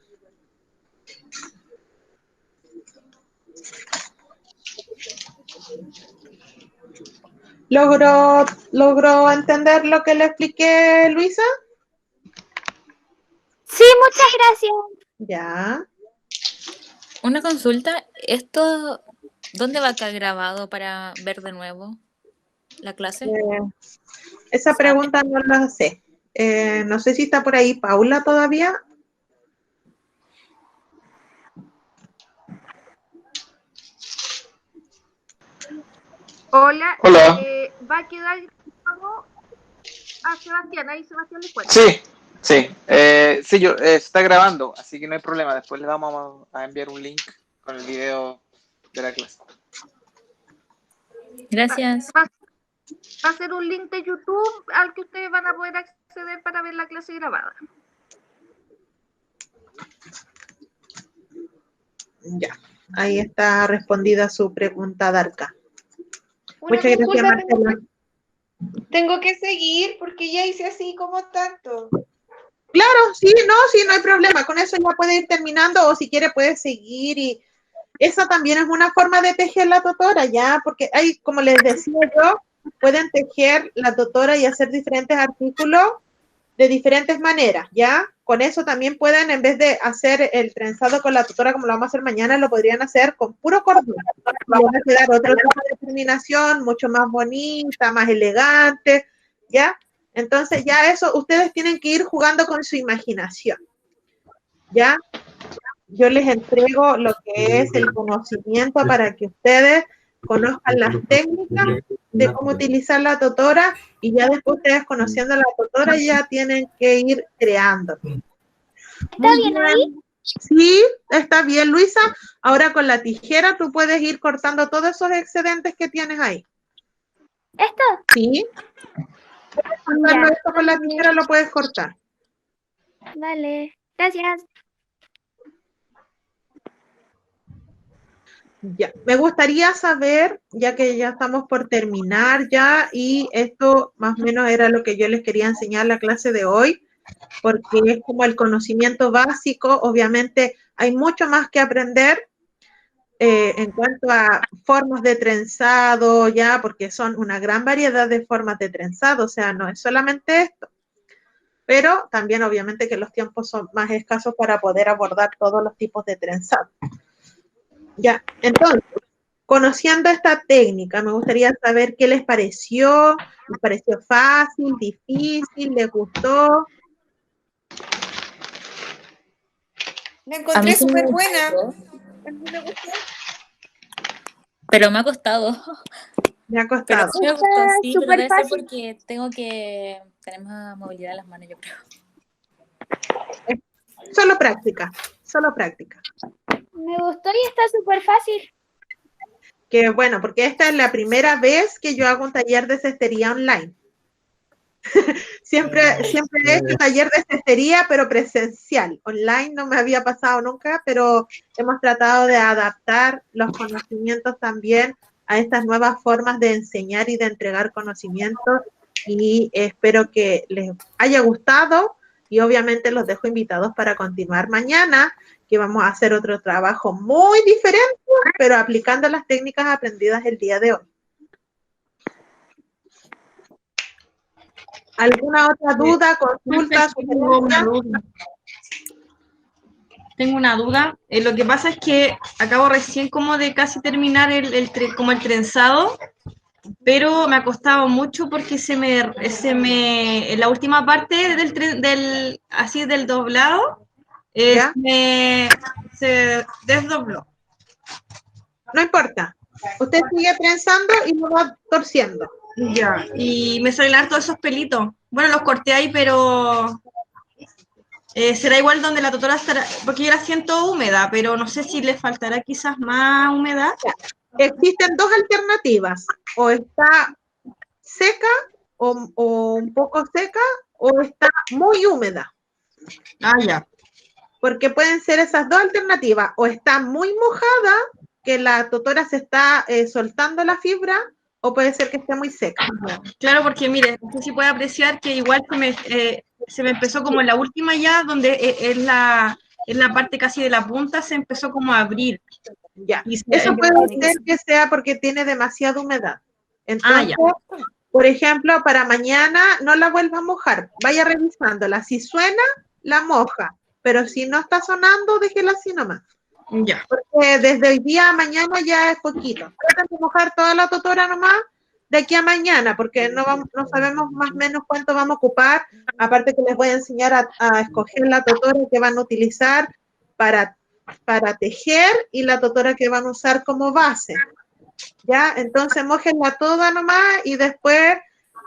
¿Logró entender lo que le expliqué, Luisa? Sí, muchas gracias. Ya. Una consulta, ¿esto dónde va a quedar grabado para ver de nuevo la clase? Esa pregunta no la sé. No sé si está por ahí Paula todavía. Hola. Hola. Va a quedar grabado a Sebastián. Ahí Sebastián le cuenta. Sí. Está grabando, así que no hay problema. Después les vamos a enviar un link con el video de la clase. Gracias. Va a ser un link de YouTube al que ustedes van a poder acceder para ver la clase grabada. Ya, ahí está respondida su pregunta, Darka. Una Muchas gracias, consulta, Marcela. tengo que seguir porque ya hice así como tanto. Claro, sí, no hay problema. Con eso ya puede ir terminando o si quiere puede seguir y esa también es una forma de tejer la totora, ya, porque hay, como les decía yo, pueden tejer la totora y hacer diferentes artículos de diferentes maneras, ya. Con eso también pueden, en vez de hacer el trenzado con la totora como lo vamos a hacer mañana, lo podrían hacer con puro cordón. Van a quedar otro tipo de terminación, mucho más bonita, más elegante, ya. Entonces ya eso, ustedes tienen que ir jugando con su imaginación, ¿ya? Yo les entrego lo que es el conocimiento para que ustedes conozcan las técnicas de cómo utilizar la totora y ya después ustedes conociendo la totora ya tienen que ir creando. ¿Está bien ahí? Sí, está bien, Luisa. Ahora con la tijera tú puedes ir cortando todos esos excedentes que tienes ahí. ¿Esto? Sí. Cortando esto con la tijera lo puedes cortar. Vale, gracias. Ya, me gustaría saber, ya que ya estamos por terminar ya, y esto más o menos era lo que yo les quería enseñar la clase de hoy, porque es como el conocimiento básico, obviamente hay mucho más que aprender en cuanto a formas de trenzado, ya, porque son una gran variedad de formas de trenzado, o sea, no es solamente esto, pero también obviamente que los tiempos son más escasos para poder abordar todos los tipos de trenzado. Ya, entonces, conociendo esta técnica, me gustaría saber qué les pareció fácil, difícil, les gustó. La A mí encontré sí me súper buena. gustó, pero me ha costado. Me ha Pero costado. sí me gustó, Está sí, pero súper debe ser fácil. porque tengo que tener más movilidad en las manos, yo creo. Solo práctica, solo práctica. Me gustó y está súper fácil. Que bueno, porque esta es la primera vez que yo hago un taller de cestería online. Siempre he hecho taller de cestería, pero presencial. Online no me había pasado nunca, pero hemos tratado de adaptar los conocimientos también a estas nuevas formas de enseñar y de entregar conocimientos, y espero que les haya gustado, y obviamente los dejo invitados para continuar mañana, que vamos a hacer otro trabajo muy diferente, pero aplicando las técnicas aprendidas el día de hoy. ¿Alguna otra duda, consulta, sugerencia? Tengo una duda. Lo que pasa es que acabo recién como de casi terminar como el trenzado, pero me ha costado mucho porque en la última parte del doblado, se desdobló. No importa. Usted sigue trenzando y lo va torciendo. Ya, y me salen todos esos pelitos. Bueno, los corté ahí, pero será igual donde la tutora estará, porque yo la siento húmeda, pero no sé si le faltará quizás más humedad. Existen dos alternativas, o está seca o un poco seca, o está muy húmeda. Ah, ya. Porque pueden ser esas dos alternativas, o está muy mojada, que la tutora se está soltando la fibra, o puede ser que esté muy seca. Claro, porque mire, no sé si puede apreciar que igual se me empezó como en la última ya, donde en la parte casi de la punta se empezó como a abrir. Ya, eso puede ser que sea porque tiene demasiada humedad. Entonces, por ejemplo, para mañana no la vuelva a mojar, vaya revisándola. Si suena, la moja, pero si no está sonando, déjela así nomás. Ya. Porque desde hoy día a mañana ya es poquito. Traten de mojar toda la totora nomás de aquí a mañana, porque no sabemos más o menos cuánto vamos a ocupar. Aparte que les voy a enseñar a escoger la totora que van a utilizar para tejer y la totora que van a usar como base. ¿Ya? Entonces mójenla toda nomás y después,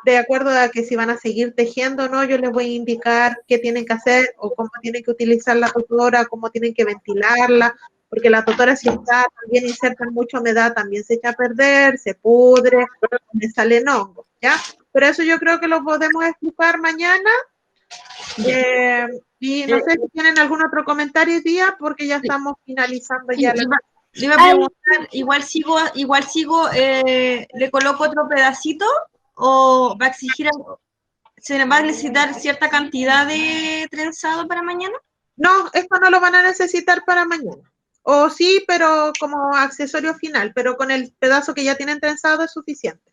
de acuerdo a que si van a seguir tejiendo o no, yo les voy a indicar qué tienen que hacer o cómo tienen que utilizar la totora, cómo tienen que ventilarla, porque la totora si está también inserta en mucha humedad, también se echa a perder, se pudre, le salen hongos, ¿ya? Pero eso yo creo que lo podemos explicar mañana. Y no sé si tienen algún otro comentario hoy día, porque ya estamos finalizando ya la... Le iba a preguntar, igual sigo, le coloco otro pedacito o va a exigir, se va a necesitar cierta cantidad de trenzado para mañana. No, esto no lo van a necesitar para mañana. O sí, pero como accesorio final, pero con el pedazo que ya tienen trenzado es suficiente.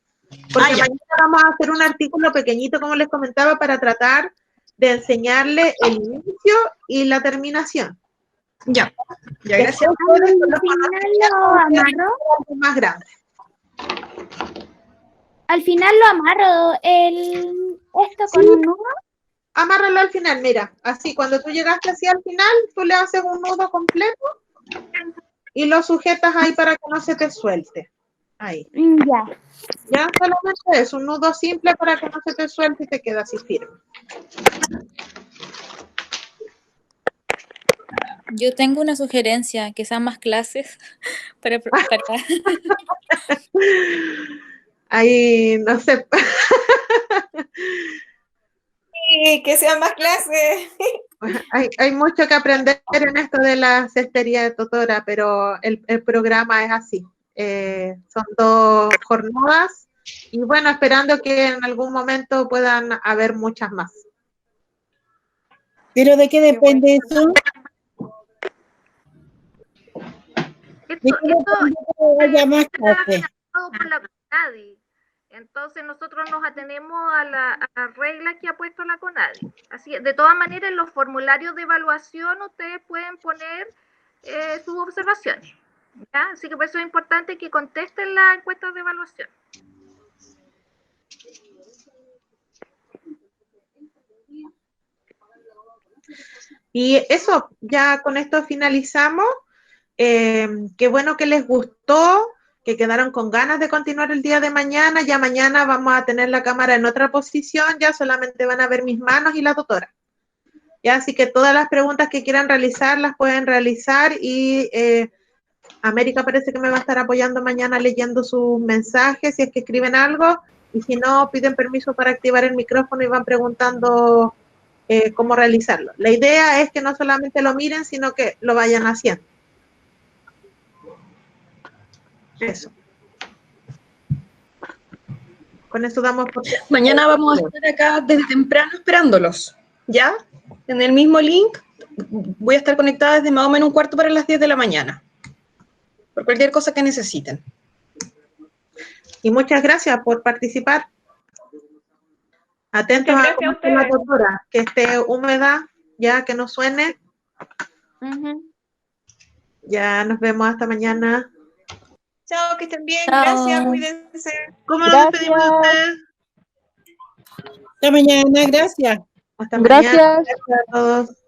Porque mañana vamos a hacer un artículo pequeñito, como les comentaba, para tratar de enseñarle el inicio y la terminación. Ya, gracias. Más grande. Al final lo amarro esto con un nudo. Amárralo al final, mira, así cuando tú llegaste así al final, tú le haces un nudo completo y lo sujetas ahí para que no se te suelte. Ahí. Ya, solamente es un nudo simple para que no se te suelte y te queda así firme. Yo tengo una sugerencia, que sean más clases para... Ahí, no sé. Sí, que sean más clases. Hay mucho que aprender en esto de la cestería de totora, pero el programa es así. Son 2 jornadas y bueno, esperando que en algún momento puedan haber muchas más. ¿Pero de qué depende eso? Por la CONADI. Entonces nosotros nos atenemos a la regla que ha puesto la CONADI. Así, de todas maneras, en los formularios de evaluación ustedes pueden poner sus observaciones. ¿ya? Así que por eso es importante que contesten las encuestas de evaluación. Y eso, ya con esto finalizamos. Qué bueno que les gustó, que quedaron con ganas de continuar el día de mañana. Ya mañana vamos a tener la cámara en otra posición, ya solamente van a ver mis manos y la doctora. Ya, así que todas las preguntas que quieran realizar las pueden realizar y América parece que me va a estar apoyando mañana leyendo sus mensajes si es que escriben algo, y si no, piden permiso para activar el micrófono y van preguntando cómo realizarlo. La idea es que no solamente lo miren, sino que lo vayan haciendo. Eso. Con eso damos por... Mañana vamos a estar acá desde temprano esperándolos, ¿ya? En el mismo link voy a estar conectada desde más o menos 1/4 para las 10 de la mañana. Por cualquier cosa que necesiten. Y muchas gracias por participar. Atentos a la doctora, que esté húmeda, ya que no suene. Ya nos vemos hasta mañana. Chao, que estén bien. Chao. Gracias, cuídense. ¿Cómo nos despedimos de ustedes? Hasta mañana, gracias. Hasta mañana. Gracias a todos.